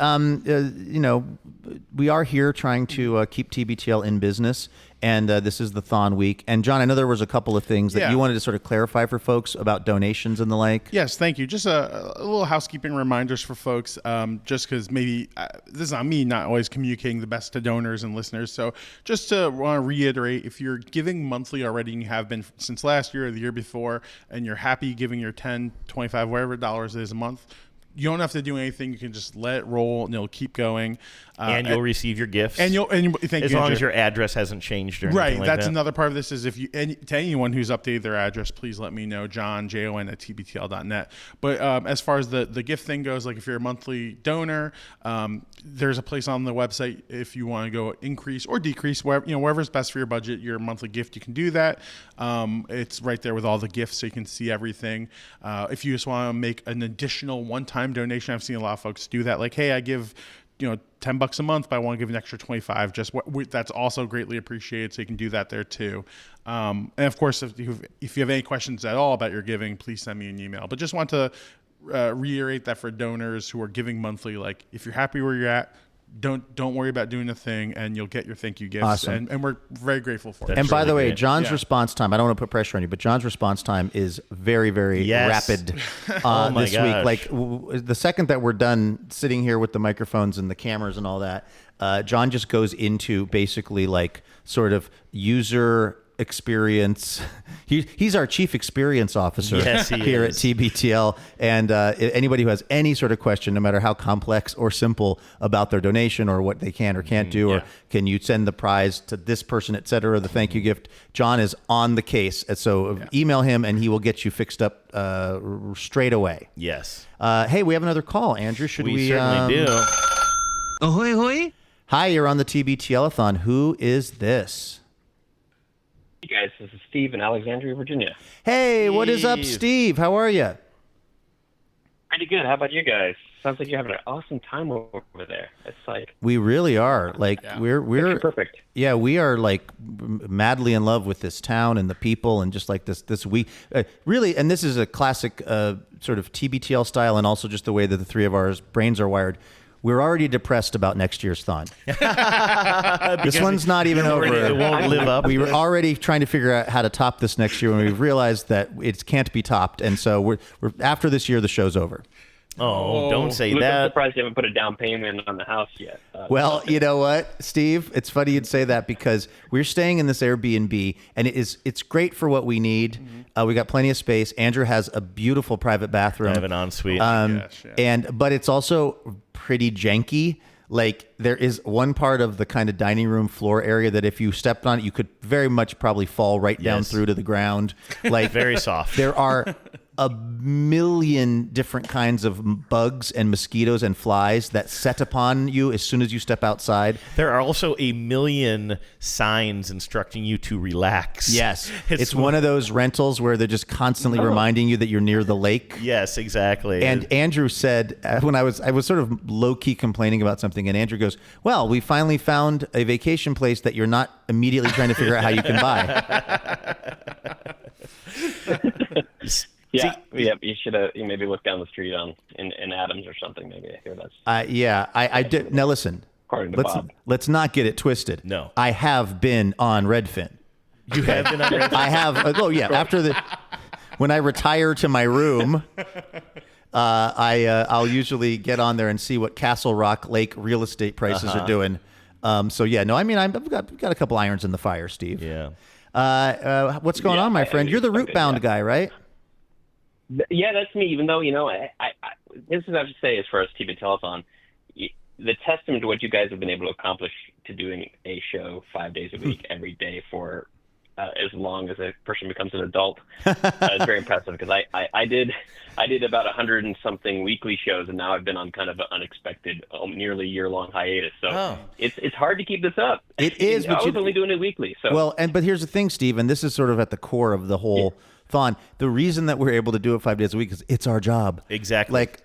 we are here trying to keep TBTL in business, and this is the Thon week. And John, I know there was a couple of things that you wanted to sort of clarify for folks about donations and the like. Yes, thank you. Just a little housekeeping reminders for folks, just because maybe this is on me not always communicating the best to donors and listeners. So just to want to reiterate, if you're giving monthly already and you have been since last year or the year before, and you're happy giving your $10, $25, whatever dollars it is a month, you don't have to do anything. You can just let it roll, and it'll keep going. And you'll receive your gifts. As long as your address hasn't changed or anything right. like That's that. another part of this is if you to anyone who's updated their address, please let me know, Jon @tbtl.net. But as far as the gift thing goes, like if you're a monthly donor, there's a place on the website if you want to go increase or decrease, wherever's best for your budget, your monthly gift, you can do that. It's right there with all the gifts, so you can see everything. If you just want to make an additional one-time donation, I've seen a lot of folks do that. Like, hey, I give $10 a month, but I want to give an extra 25. That's also greatly appreciated. So you can do that there too. And of course, if you have any questions at all about your giving, please send me an email. But just want to reiterate that for donors who are giving monthly, like if you're happy where you're at, don't worry about doing a thing, and you'll get your thank you gifts. Awesome. And we're very grateful for it. And by the way, great. John's response time, I don't want to put pressure on you, but John's response time is very, very Yes. rapid Oh my this gosh. week. Like the second that we're done sitting here with the microphones and the cameras and all that, John just goes into basically like sort of user experience. He's our chief experience officer here at TBTL. And anybody who has any sort of question, no matter how complex or simple about their donation or what they can or can't do, or can you send the prize to this person, et cetera, the thank you gift, John is on the case. And so email him and he will get you fixed up straight away. Yes. Hey, we have another call, Andrew. Should we? certainly do. Ahoy, hoy. Hi, you're on the TBTL-a-Thon. Who is this? Hey guys, this is Steve in Alexandria, Virginia. Hey, what is up, Steve? How are you? Pretty good. How about you guys? Sounds like you're having an awesome time over there. It's like We really are. Like we're perfect. Yeah, we are like madly in love with this town and the people and just like this week. Really, and this is a classic sort of TBTL style, and also just the way that the three of our brains are wired. We're already depressed about next year's Thon. This one's not even over. It won't live up. We were already trying to figure out how to top this next year when we realized that it can't be topped. And so we're after this year, the show's over. Oh, don't say Luke, I'm that. surprised you haven't put a down payment on the house yet. Well, you know what, Steve? It's funny you'd say that because we're staying in this Airbnb, and it's great for what we need. We got plenty of space. Andrew has a beautiful private bathroom. I have an ensuite. But it's also pretty janky. Like there is one part of the kind of dining room floor area that if you stepped on it, you could very much probably fall right down through to the ground. Like very soft. There are a million different kinds of bugs and mosquitoes and flies that set upon you as soon as you step outside. There are also a million signs instructing you to relax. Yes. It's one of those rentals where they're just constantly reminding you that you're near the lake. Yes, exactly. And Andrew said, when I was sort of low-key complaining about something, and Andrew goes, well, we finally found a vacation place that you're not immediately trying to figure out how you can buy. Yeah, you should maybe look down the street in Adams or something. Maybe I hear that's. I did. Now listen, according to Bob. Let's not get it twisted. No, I have been on Redfin. You have been on Redfin? I have. Oh yeah, when I retire to my room, I'll usually get on there and see what Castle Rock Lake real estate prices are doing. So yeah, no, I mean I've got a couple irons in the fire, Steve. Yeah. What's going on, my friend? You're the root bound guy, right? Yeah, that's me. Even though I this is what I have to say as far as TBTL-a-Thon, the testament to what you guys have been able to accomplish to doing a show 5 days a week, every day for as long as a person becomes an adult is very impressive. Because I did about 100 and something weekly shows, and now I've been on kind of an unexpected, nearly year-long hiatus. So it's hard to keep this up. It is. I was only doing it weekly. So well, but here's the thing, Steve, and this is sort of at the core of the whole. Thon. The reason that we're able to do it 5 days a week is it's our job. Exactly. Like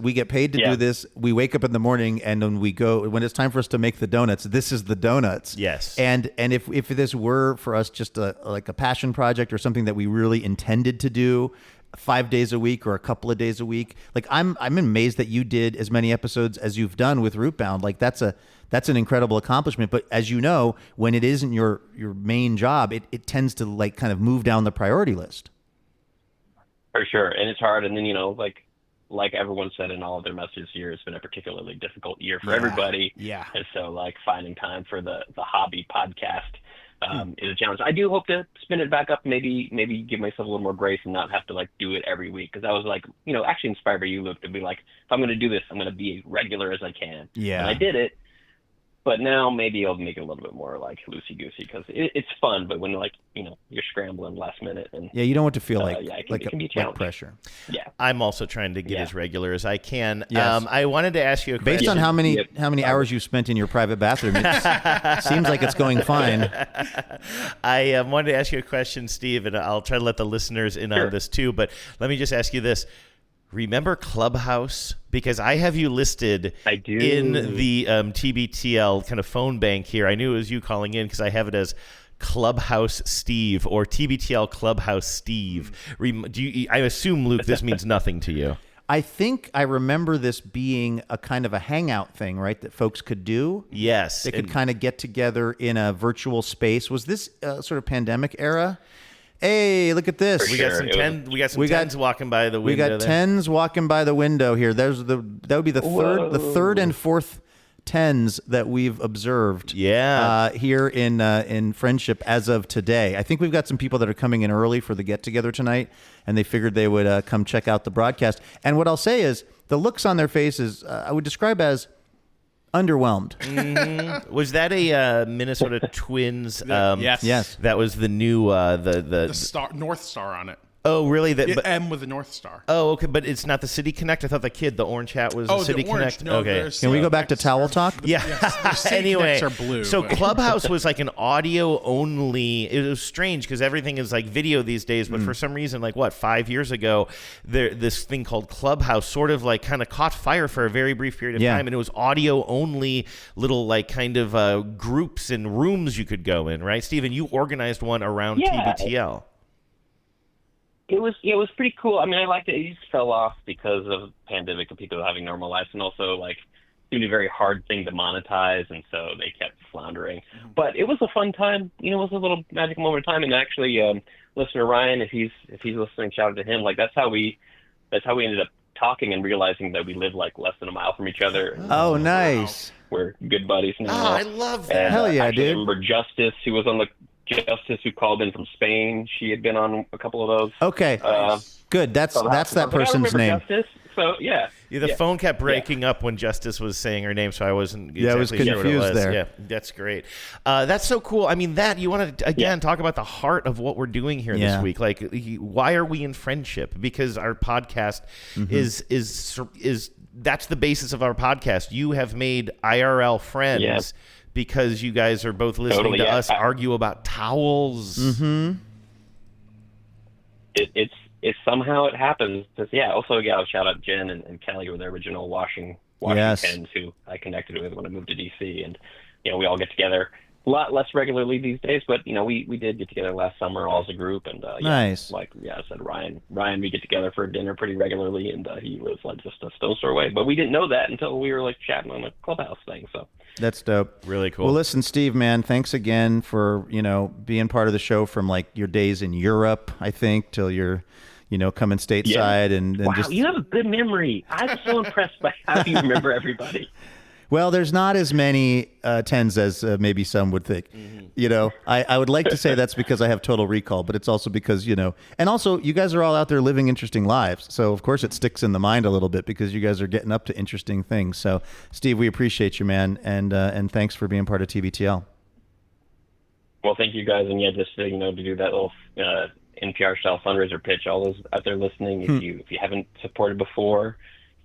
we get paid to do this. We wake up in the morning and when it's time for us to make the donuts, this is the donuts. Yes. And if this were for us just like a passion project or something that we really intended to do 5 days a week or a couple of days a week, like I'm amazed that you did as many episodes as you've done with Rootbound. Like that's an incredible accomplishment. But as you know, when it isn't your main job, it tends to like kind of move down the priority list. For sure. And it's hard. And then, like everyone said in all of their messages this year, it's been a particularly difficult year for everybody. Yeah. And so like finding time for the hobby podcast is a challenge. I do hope to spin it back up, maybe give myself a little more grace and not have to like do it every week. Cause I was like, actually inspired by you, Luke, to be like, if I'm going to do this, I'm going to be as regular as I can. Yeah. And I did it. But now maybe I'll make it a little bit more like loosey-goosey because it's fun. But when you're scrambling last minute and you don't want to feel it can be like pressure. Yeah, I'm also trying to get as regular as I can. Yes. I wanted to ask you a question. Based on how many hours you spent in your private bathroom, it seems like it's going fine. I wanted to ask you a question, Steve, and I'll try to let the listeners in on this too. But let me just ask you this. Remember Clubhouse? Because I have you listed in the TBTL kind of phone bank here. I knew it was you calling in because I have it as Clubhouse Steve or TBTL Clubhouse Steve. I assume, Luke, this means nothing to you. I think I remember this being a kind of a hangout thing, right? That folks could do. Yes. They could kind of get together in a virtual space. Was this sort of pandemic era? Hey, look at this. We got some tens walking by the window. We got there. tens walking by the window here. That would be the third and fourth tens that we've observed here in Friendship as of today. I think we've got some people that are coming in early for the get-together tonight, and they figured they would come check out the broadcast. And what I'll say is the looks on their faces I would describe as underwhelmed. Mm-hmm. Was that a Minnesota Twins? Yes. That was the new the star, North Star on it. Oh, really? M with the North Star. Oh, okay, but it's not the City Connect. I thought the kid, the orange hat, was the City Connect. No, okay, can we go back to Towel Talk? Yeah. Anyway, are blue, so Clubhouse was like an audio only. It was strange because everything is like video these days, but for some reason, like 5 years ago, this thing called Clubhouse sort of like kind of caught fire for a very brief period of time, and it was audio only, little like kind of groups and rooms you could go in. Right, Stephen? You organized one around TBTL. It was pretty cool. I mean, I liked it. It just fell off because of the pandemic and people having normal lives, and also like it was a very hard thing to monetize, and so they kept floundering. But it was a fun time. You know, it was a little magical moment of time. And actually, listener Ryan, if he's listening, shout out to him. Like that's how we ended up talking and realizing that we live like less than a mile from each other. Oh, nice. We're good buddies now. Oh, I love that. And, Hell yeah, actually, dude. I remember Justice, who was on the Justice, who called in from Spain. She had been on a couple of those. Okay, good. That's that person's name. Justice. So yeah. The phone kept breaking up when Justice was saying her name, so I wasn't exactly I was sure what it confused was. there. Yeah, that's great. That's so cool. I mean, you want to again talk about the heart of what we're doing here this week. Like, why are we in Friendship? Because our podcast is that's the basis of our podcast. You have made IRL friends. Yeah. Because you guys are both listening to us argue about towels. Mm-hmm. It's somehow it happens. Also, shout out Jen and Kelly, who were the original washing pens, who I connected with when I moved to DC, and we all get together a lot less regularly these days, but we did get together last summer all as a group, and nice. I said Ryan, we get together for dinner pretty regularly, and he lives like just a stone's throw away. But we didn't know that until we were like chatting on a Clubhouse thing. So. That's dope. Really cool. Well, listen, Steve, man, thanks again for, being part of the show from like your days in Europe, I think, till you're, coming stateside and wow, just. You have a good memory. I'm so impressed by how you remember everybody. Well, there's not as many tens as maybe some would think. I would like to say that's because I have total recall, but it's also because, and also you guys are all out there living interesting lives. So, of course, it sticks in the mind a little bit because you guys are getting up to interesting things. So, Steve, we appreciate you, man. And thanks for being part of TBTL. Well, thank you guys. And just to do that little NPR style fundraiser pitch, all those out there listening, if you haven't supported before,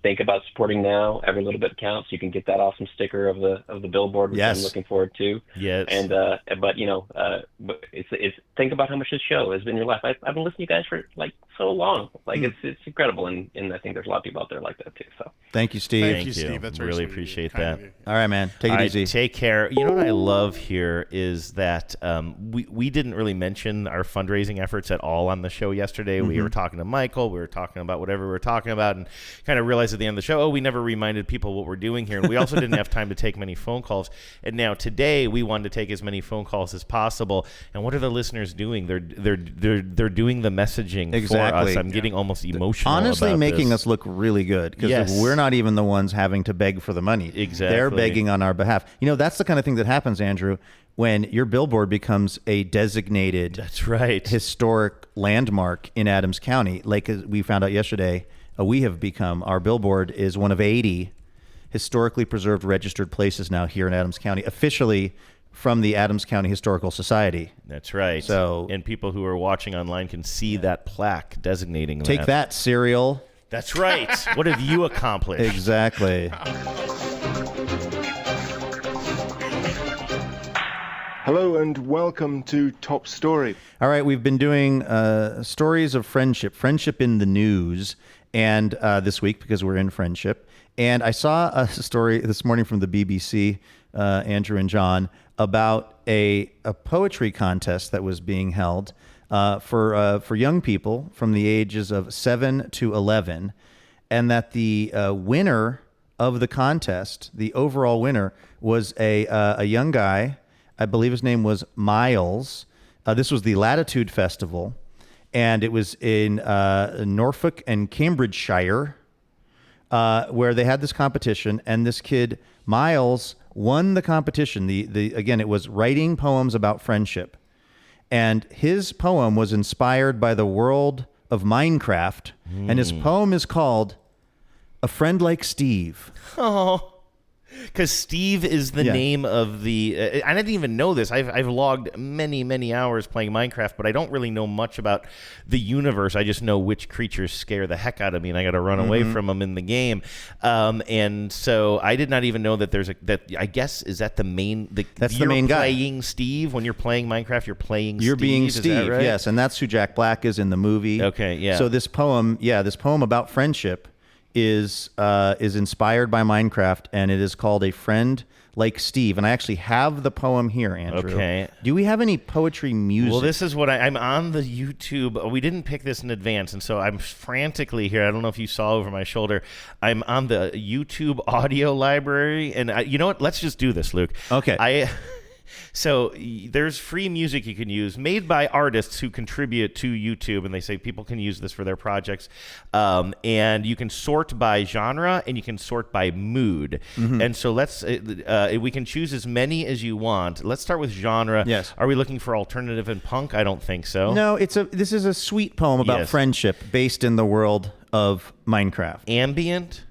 think about supporting now. Every little bit counts. You can get that awesome sticker of the billboard, which I'm looking forward to. Yes. And but it's think about how much this show has been in your life. I've been listening to you guys for like so long. Like it's incredible, and I think there's a lot of people out there like that too. So thank you, Steve. Thank you, Steve. That's really appreciate that. All right, man. Take it easy. Take care. You know what I love here is that we didn't really mention our fundraising efforts at all on the show yesterday. We were talking to Michael. We were talking about whatever we were talking about, and kind of realized at the end of the show, we never reminded people what we're doing here. And we also didn't have time to take many phone calls. And now today we wanted to take as many phone calls as possible. And what are the listeners doing? They're doing the messaging for us. I'm getting almost emotional. Honestly, about making this. us look really good because we're not even the ones having to beg for the money. Exactly. They're begging on our behalf. That's the kind of thing that happens, Andrew, when your billboard becomes a designated historic landmark in Adams County. Like we found out yesterday, our billboard is one of 80 historically preserved registered places now here in Adams County, officially from the Adams County Historical Society. That's right. So, and people who are watching online can see that plaque designating that. Take that, Serial. That's right. What have you accomplished? Exactly. Hello and welcome to Top Story. All right, we've been doing stories of friendship in the news, and this week because we're in Friendship. And I saw a story this morning from the BBC, Andrew and John, about a poetry contest that was being held for young people from the ages of 7 to 11. and that the winner of the contest, the overall winner, was a young guy. I believe his name was Miles. This was the Latitude Festival, and it was in Norfolk and Cambridgeshire, where they had this competition, and this kid, Miles, won the competition. Again, it was writing poems about friendship. And his poem was inspired by the world of Minecraft, and his poem is called A Friend Like Steve. Oh, because Steve is the name of the... I didn't even know this. I've logged many, many hours playing Minecraft, but I don't really know much about the universe. I just know which creatures scare the heck out of me, and I got to run away from them in the game. And so I did not even know that there's I guess, is that the main... That's the main guy. You're playing Steve. When you're playing Minecraft, you're playing Steve. You're being Is Steve, that right? yes. And that's who Jack Black is in the movie. Okay, yeah. So this poem about friendship is inspired by Minecraft, and it is called A Friend Like Steve. And I actually have the poem here, Andrew. Okay. Do we have any poetry music? Well, this is what I'm on the YouTube. We didn't pick this in advance, and so I'm frantically here. I don't know if you saw over my shoulder. I'm on the YouTube audio library, and you know what? Let's just do this, Luke. Okay. So there's free music you can use made by artists who contribute to YouTube, and they say people can use this for their projects. And you can sort by genre, and you can sort by mood. And so we can choose as many as you want. Let's start with genre. Yes. Are we looking for alternative and punk? I don't think so. No, this is a sweet poem about friendship based in the world of Minecraft. Ambient?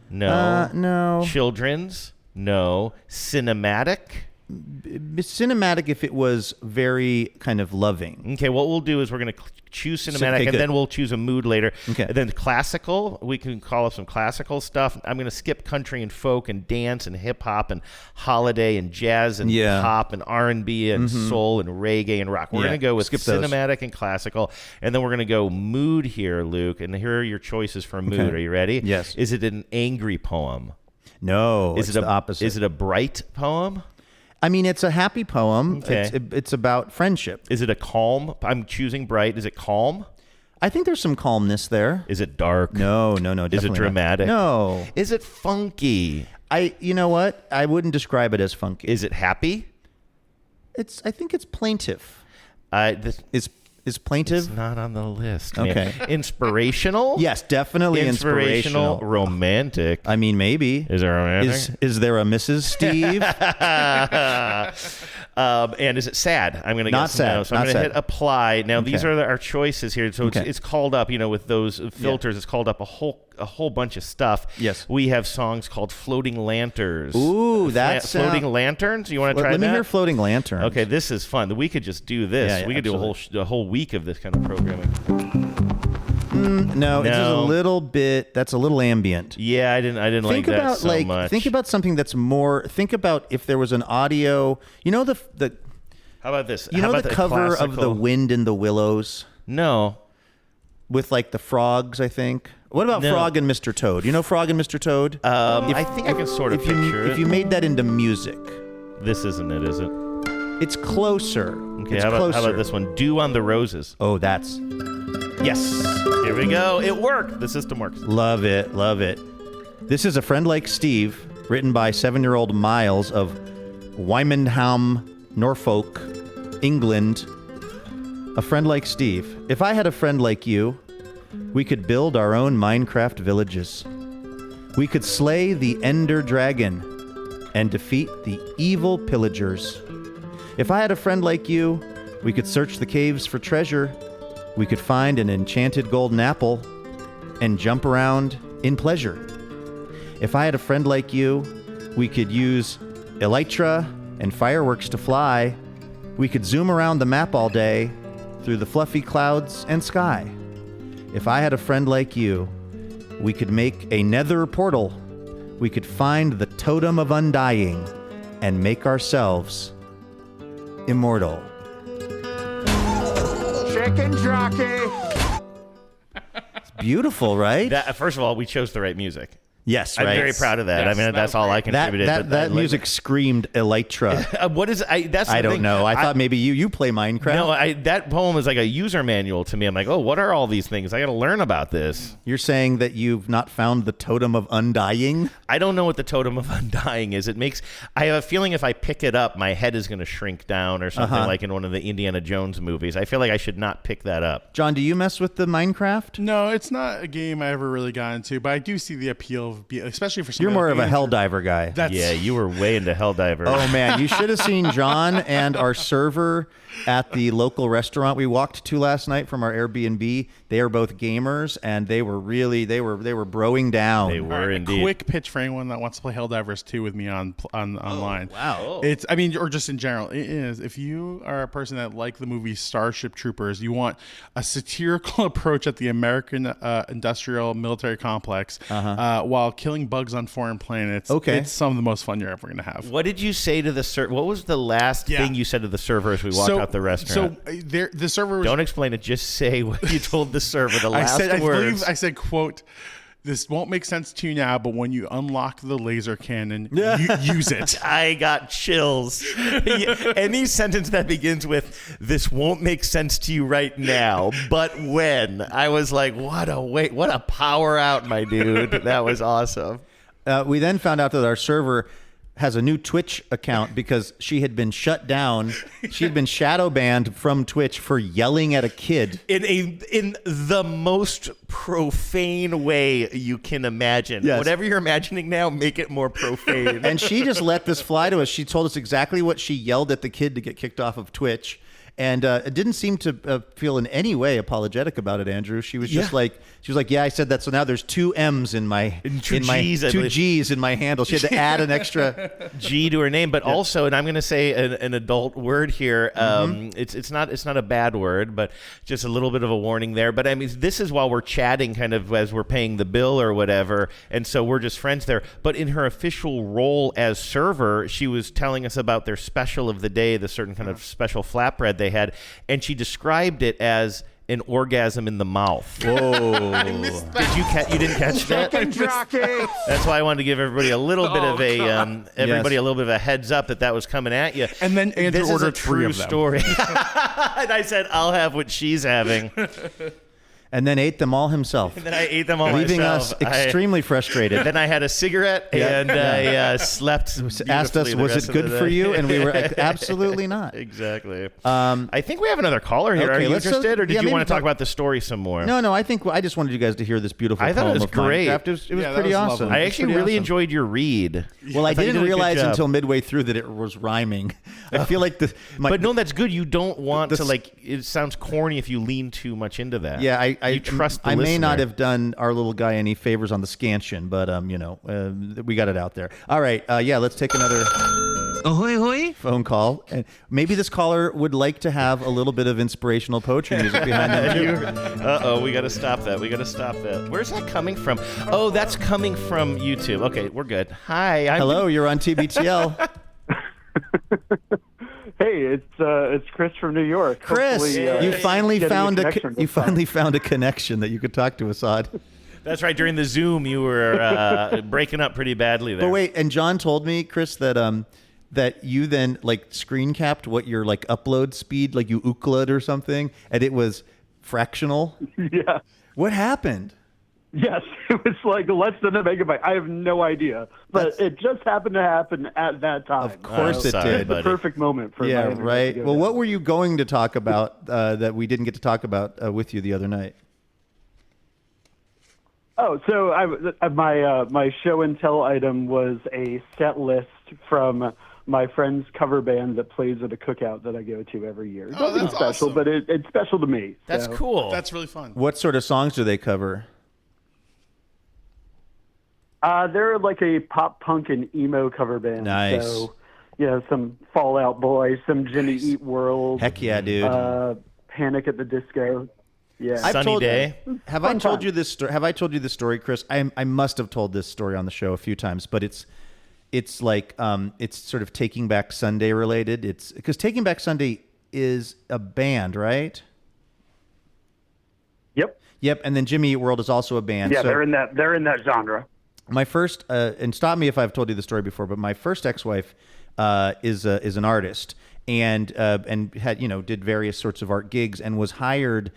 No. No. Children's? No. Cinematic? Cinematic if it was very kind of loving. Okay, what we'll do is we're going to choose cinematic, and then we'll choose a mood later. Okay. And then classical, we can call up some classical stuff. I'm going to skip country and folk and dance and hip-hop and holiday and jazz and pop and R&B and soul and reggae and rock. We're going to go with cinematic and classical, and then we're going to go mood here, Luke, and here are your choices for mood. Okay. Are you ready? Yes. Is it an angry poem? No, it's the opposite. Is it a bright poem? I mean, it's a happy poem. Okay. It's about friendship. Is it a calm? I'm choosing bright. Is it calm? I think there's some calmness there. Is it dark? No. Is it Definitely dramatic? not. No. Is it funky? You know what? I wouldn't describe it as funky. Is it happy? I think it's plaintive. Is plaintive? It's not on the list. Okay. Man. Inspirational? Yes, definitely inspirational. Romantic? I mean, maybe. Is there a romantic? Is there a Mrs. Steve? And is it sad? I'm going to Not guess sad. no. So I'm Not going to sad. hit apply. Now these Okay. are our choices here. So it's called up, with those filters. It's called up a whole bunch of stuff. Yes. We have songs called Floating Lanterns. Ooh, that's Floating Lanterns. You want to try that? Let me hear Floating Lanterns. Okay, this is fun. We could just do this. Yeah, we could do a whole week of this kind of programming. No, it's just a little bit. That's a little ambient. Yeah, I didn't like that so much. Think about something that's more. Think about if there was an audio. The. How about this? You How know about the cover of classical? The Wind in the Willows? No. With like the frogs, I think. What about Frog and Mr. Toad? You know Frog and Mr. Toad? I think I can sort of picture it. If you made that into music. This isn't it, is it? It's closer. Okay, it's how closer. about this one? Dew on the Roses. Oh, that's... Yes. Here we go. It worked. The system works. Love it. Love it. This is A Friend Like Steve, written by 7-year-old Miles of Wymondham, Norfolk, England. A friend like Steve. If I had a friend like you, we could build our own Minecraft villages. We could slay the Ender Dragon and defeat the evil pillagers. If I had a friend like you, we could search the caves for treasure. We could find an enchanted golden apple and jump around in pleasure. If I had a friend like you, we could use elytra and fireworks to fly. We could zoom around the map all day through the fluffy clouds and sky. If I had a friend like you, we could make a nether portal. We could find the totem of undying and make ourselves immortal. Chicken jockey. It's beautiful, right? First of all, we chose the right music. Yes, I'm right. very proud of that. Yes, I mean, that's all I contributed. That but music screamed Elytra. What is? That's the I don't thing. know. I thought maybe you play Minecraft. No, that poem is like a user manual to me. I'm like, oh, what are all these things? I got to learn about this. You're saying that you've not found the totem of undying? I don't know what the totem of undying is. I have a feeling if I pick it up, my head is going to shrink down or something like in one of the Indiana Jones movies. I feel like I should not pick that up. John, do you mess with the Minecraft? No, it's not a game I ever really got into, but I do see the appeal of especially for some. You're more of a Helldiver guy. Yeah, you were way into Helldiver. Oh man, you should have seen John and our server at the local restaurant we walked to last night from our Airbnb. They are both gamers, and they were broing down. They were indeed. A quick pitch for anyone that wants to play Helldivers 2 with me online. Wow. It's, I mean, or just in general, it is. If you are a person that like the movie Starship Troopers, you want a satirical approach at the American industrial military complex while killing bugs on foreign planets. Okay. It's some of the most fun you're ever going to have. What did you say to the server? What was the last thing you said to the server as we walked out the restaurant? So the server was... Don't explain it. Just say what you told the server. The last words. I said, quote, "This won't make sense to you now, but when you unlock the laser cannon, use it." I got chills. Any sentence that begins with "this won't make sense to you right now, but when," I was like, what a power out, my dude. That was awesome. We then found out that our server has a new Twitch account because she had been shut down. She had been shadow banned from Twitch for yelling at a kid in the most profane way you can imagine. Yes. Whatever you're imagining now, make it more profane. And she just let this fly to us. She told us exactly what she yelled at the kid to get kicked off of Twitch. And it didn't seem to feel in any way apologetic about it, Andrew. She was just like, yeah, I said that. So now there's two M's in my two G's in my handle. She had to add an extra G to her name, but also, and I'm going to say an adult word here. It's not a bad word, but just a little bit of a warning there. But I mean, this is while we're chatting, kind of as we're paying the bill or whatever, and so we're just friends there. But in her official role as server, she was telling us about their special of the day, the certain kind of special flatbread they had, and she described it as an orgasm in the mouth. Whoa! You didn't catch that? That's why I wanted to give everybody a little bit of a a little bit of a heads up that was coming at you. And then Andrew this ordered is a true 3 of them. story. And I said, I'll have what she's having. And then ate them all himself. And then I ate them all leaving myself. us extremely frustrated. Then I had a cigarette and I slept. Asked us, was it good for you? And we were absolutely not. Exactly. I think we have another caller here. Okay, Are you let's interested, or did you maybe want to talk about the story some more? No, I think I just wanted you guys to hear this beautiful I thought poem it was of great. Minecraft. It was pretty awesome. I actually really enjoyed your read. Well, I thought you didn't did a good realize job. until midway through that it was rhyming. I feel like but no, that's good. You don't want to it sounds corny if you lean too much into that. Yeah, you trust the I may not listener. have done our little guy any favors on the scansion, but we got it out there. All right, let's take another ahoy hoy phone call, and maybe this caller would like to have a little bit of inspirational poetry music behind them too. We got to stop that. Where's that coming from? Oh, that's coming from YouTube. Okay, we're good. Hi. Hello, you're on TBTL. Hey, it's Chris from New York. Chris, you finally found a connection that you could talk to us on. That's right. During the Zoom, you were breaking up pretty badly there. But wait, and John told me, Chris, that you then screen capped what your upload speed, you Euclid or something, and it was fractional. Yeah. What happened? Yes, it was less than a megabyte. I have no idea, but it just happened to happen at that time. Of course it did. The perfect moment for my yeah, internet right. to go Well, down. what were you going to talk about that we didn't get to talk about with you the other night? Oh, so my show and tell item was a set list from my friend's cover band that plays at a cookout that I go to every year. It's nothing special, but it's special to me. That's so. cool. That's really fun. What sort of songs do they cover? They're like a pop punk and emo cover band. Nice. So, some Fall Out Boy, some Jimmy Eat World. Heck yeah, dude. Panic at the Disco. Yeah. Sunny Day. Have I told you this story? Have I told you this story, Chris? I must have told this story on the show a few times, but it's sort of Taking Back Sunday related. It's because Taking Back Sunday is a band, right? Yep. And then Jimmy Eat World is also a band. Yeah, so, they're in that genre. My first, and stop me if I've told you the story before, but my first ex-wife is an artist and had did various sorts of art gigs and was hired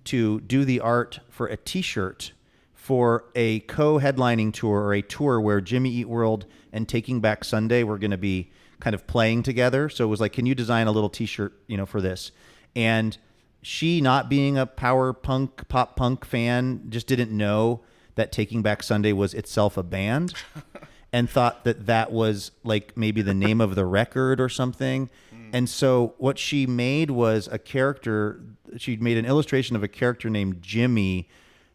to do the art for a T-shirt for a co-headlining tour or a tour where Jimmy Eat World and Taking Back Sunday were going to be kind of playing together. So it was like, can you design a little T-shirt, for this? And she, not being a pop punk fan, just didn't know that Taking Back Sunday was itself a band and thought that was like maybe the name of the record or something. And so what she made was a character. She made an illustration of a character named Jimmy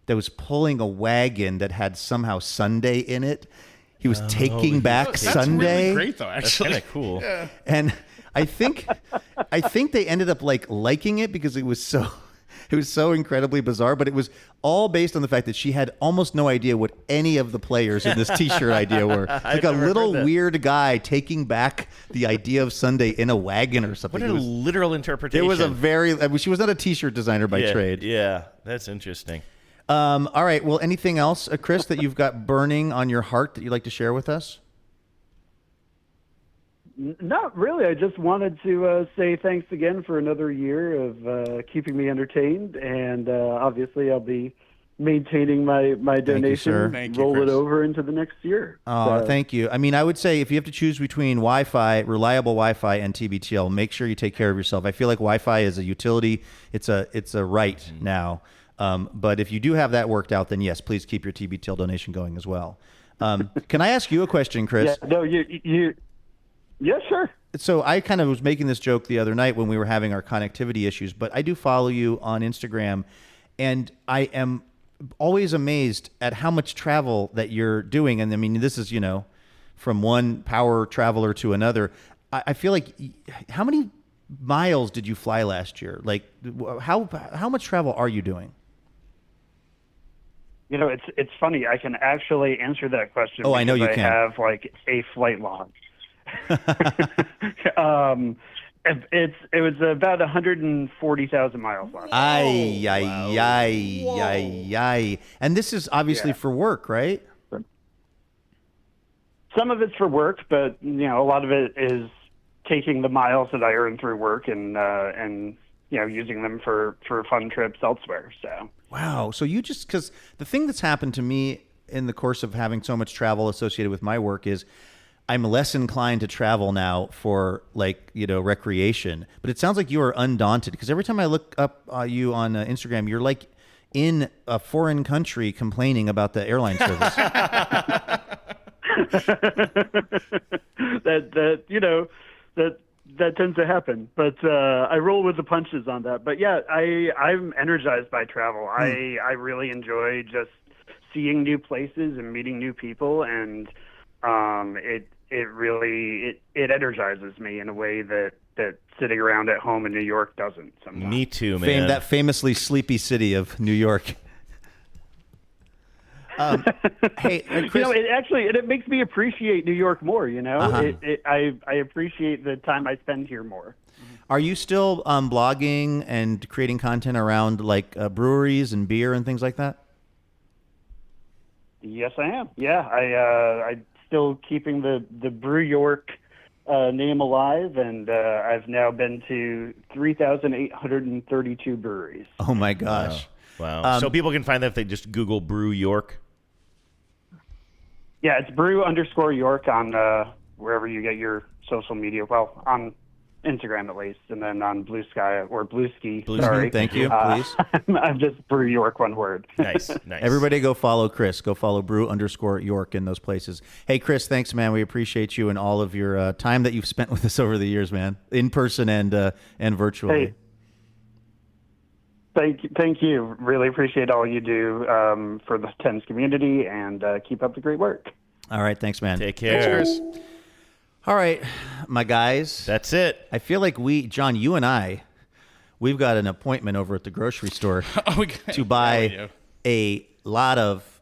that was pulling a wagon that had somehow Sunday in it. He was taking back Sunday. That's really great, though, actually. That's kind of cool. Yeah. And I think they ended up liking it because it was so incredibly bizarre, but it was all based on the fact that she had almost no idea what any of the players in this T-shirt idea were. Like a little weird guy taking back the idea of Sunday in a wagon or something. What a literal interpretation. It was she was not a T-shirt designer by trade. Yeah, that's interesting. All right. Well, anything else, Chris, that you've got burning on your heart that you'd like to share with us? Not really. I just wanted to say thanks again for another year of keeping me entertained, and obviously I'll be maintaining my donation, Thank you, roll Chris. it over into the next year. Oh, So- thank you. I mean, I would say if you have to choose between Wi-Fi, reliable Wi-Fi, and TBTL, make sure you take care of yourself. I feel like Wi-Fi is a utility. It's a right now. But if you do have that worked out, then yes, please keep your TBTL donation going as well. Can I ask you a question, Chris? Yeah, no, yeah, sure. So I kind of was making this joke the other night when we were having our connectivity issues, but I do follow you on Instagram, and I am always amazed at how much travel that you're doing. And I mean, this is, from one power traveler to another. I feel like, how many miles did you fly last year? Like, how much travel are you doing? It's funny. I can actually answer that question. Oh, I know you because can. I have like a flight log. It was about 140,000 miles last Ay. And this is obviously for work, right? Some of it's for work, but a lot of it is taking the miles that I earn through work and using them for fun trips elsewhere. So Wow. So you just, because the thing that's happened to me in the course of having so much travel associated with my work is I'm less inclined to travel now for recreation. But it sounds like you are undaunted, because every time I look up you on Instagram, you're like in a foreign country complaining about the airline service. that tends to happen, but I roll with the punches on that. But yeah, I'm energized by travel. I really enjoy just seeing new places and meeting new people, and it really energizes me in a way that sitting around at home in New York doesn't sometimes. Me too, man. That famously sleepy city of New York. Hey, Chris, it makes me appreciate New York more. Uh-huh. I appreciate the time I spend here more. are you still blogging and creating content around breweries and beer and things like that? Yes, I am. Yeah, I'm still keeping the Brew York name alive, and I've now been to 3,832 breweries. Oh my gosh! Wow. So people can find that if they just Google Brew York. Yeah, it's Brew_York on wherever you get your social media. Well, on Instagram at least, and then on Blue Sky or Blueski. Sorry, thank you. Please, I'm just Brew York, one word. Nice. Everybody, go follow Chris. Go follow Brew_York in those places. Hey, Chris, thanks, man. We appreciate you and all of your time that you've spent with us over the years, man, in person and virtually. Hey. Thank you. Really appreciate all you do for the TENS community, and keep up the great work. All right, thanks, man. Take care. Cheers. All right, my guys. That's it. I feel like John, you and we've got an appointment over at the grocery store to buy a lot of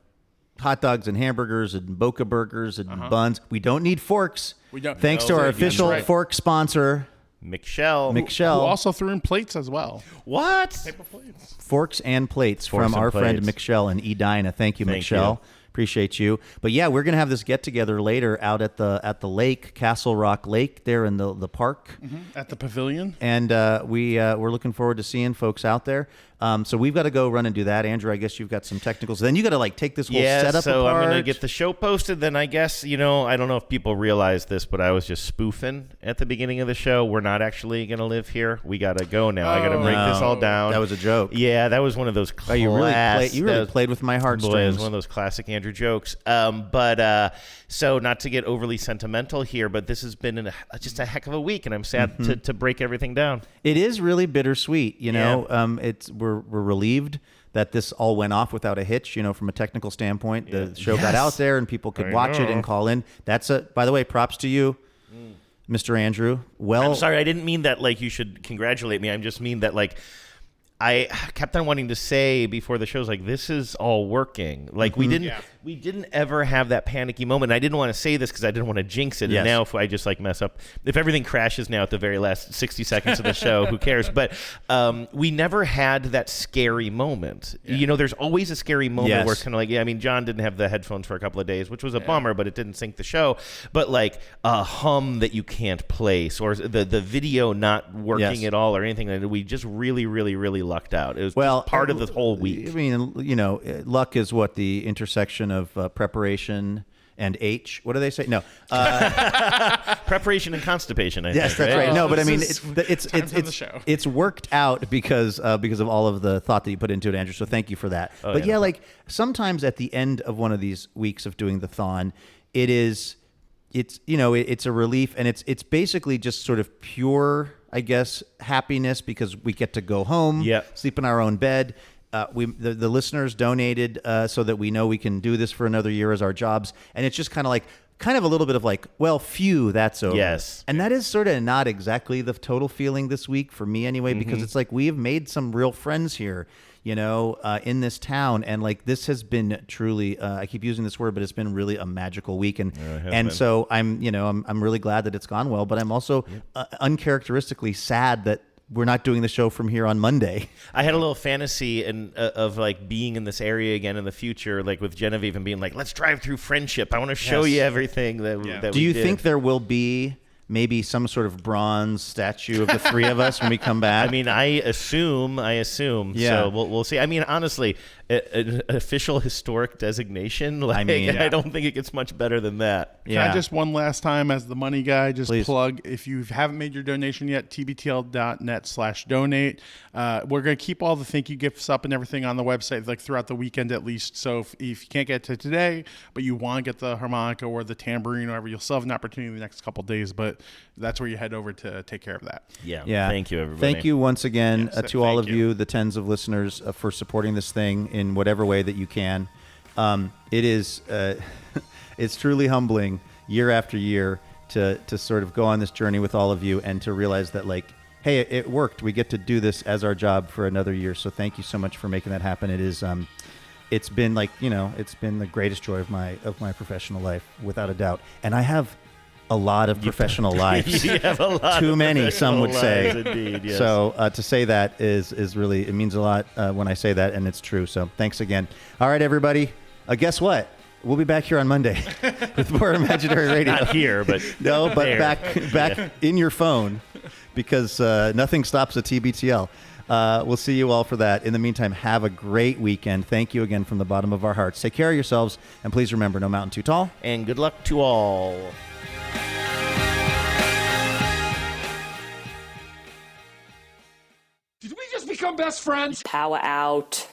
hot dogs and hamburgers and Boca burgers and buns. We don't need forks. We don't. Thanks to our official fork sponsor, McShell. Who also threw in plates as well. What? Paper plates. Forks and plates Forks from and our friend plates. Michelle and Edina. Thank you, Thank Michelle. you. appreciate you. But yeah, we're gonna have this get together later out at the lake, Castle Rock Lake, there in the park at the pavilion. And we're looking forward to seeing folks out there. So we've got to go run and do that. Andrew, I guess you've got some technicals. Then you got to like take this whole setup so apart. I'm going to get the show posted. Then I guess, I don't know if people realize this, but I was just spoofing at the beginning of the show. We're not actually going to live here. We got to go now. I got to break this all down. That was a joke. Yeah, that was one of those classic. You really played with my heartstrings. Boy, it was one of those classic Andrew jokes. So not to get overly sentimental here, but this has been just a heck of a week, and I'm sad to break everything down. It is really bittersweet, we're relieved that this all went off without a hitch, from a technical standpoint. The show got out there and people could watch it and call in. By the way, props to you, Mr. Andrew. Well, I'm sorry, I didn't mean that like you should congratulate me. I just mean that like I kept on wanting to say before the show's like, this is all working. Like we didn't ever have that panicky moment. I didn't want to say this because I didn't want to jinx it. Yes. And now if I just like mess up, if everything crashes now at the very last 60 seconds of the show, who cares? But we never had that scary moment. There's always a scary moment where it's kind of like, John didn't have the headphones for a couple of days, which was a bummer, but it didn't sync the show. But like a hum that you can't place or the video not working at all or anything like that, we just really, really, really lucked out. It was just part of the whole week. Luck is what the intersection of preparation and H. What do they say? No, preparation and constipation. I yes, think, that's right. No, but it's it's worked out because of all of the thought that you put into it, Andrew. So thank you for that. Like sometimes at the end of one of these weeks of doing the Thon, it's a relief, and it's basically just sort of pure, I guess, happiness because we get to go home, sleep in our own bed. The listeners donated so that we know we can do this for another year as our jobs, and it's just kind of a little bit of like, well, phew, that's over. Yes, and that is sort of not exactly the total feeling this week for me anyway, because it's like we have made some real friends here, in this town, and like this has been truly. I keep using this word, but it's been really a magical week, so I'm really glad that it's gone well, but I'm also uncharacteristically sad that we're not doing the show from here on Monday. I had a little fantasy of like being in this area again in the future, like with Genevieve and being like, let's drive through Friendship. I want to show you everything that we did. Do you think there will be maybe some sort of bronze statue of the three of us when we come back? I assume. Yeah. So we'll see. Honestly, an official historic designation. I don't think it gets much better than that. Can I just one last time as the money guy just plug, if you haven't made your donation yet, tbtl.net/donate. We're going to keep all the thank you gifts up and everything on the website like throughout the weekend at least. So if you can't get to today, but you want to get the harmonica or the tambourine or whatever, you'll still have an opportunity in the next couple of days, but that's where you head over to take care of that. Yeah. Thank you, everybody. Thank you once again to all of you, the tens of listeners, for supporting this thing in whatever way that you can. It is it's truly humbling year after year to sort of go on this journey with all of you and to realize that like, hey, it worked. We get to do this as our job for another year. So thank you so much for making that happen. It is it's been like, it's been the greatest joy of my professional life without a doubt. And I have a lot of professional lives. You have a lot Too of many, some would say. Indeed, yes. So to say that is really, it means a lot when I say that, and it's true. So thanks again. All right, everybody. Guess what? We'll be back here on Monday with more Imaginary Radio. Not here, but no, but there. back in your phone, because nothing stops a TBTL. We'll see you all for that. In the meantime, have a great weekend. Thank you again from the bottom of our hearts. Take care of yourselves, and please remember, no mountain too tall. And good luck to all. Did we just become best friends? Power out.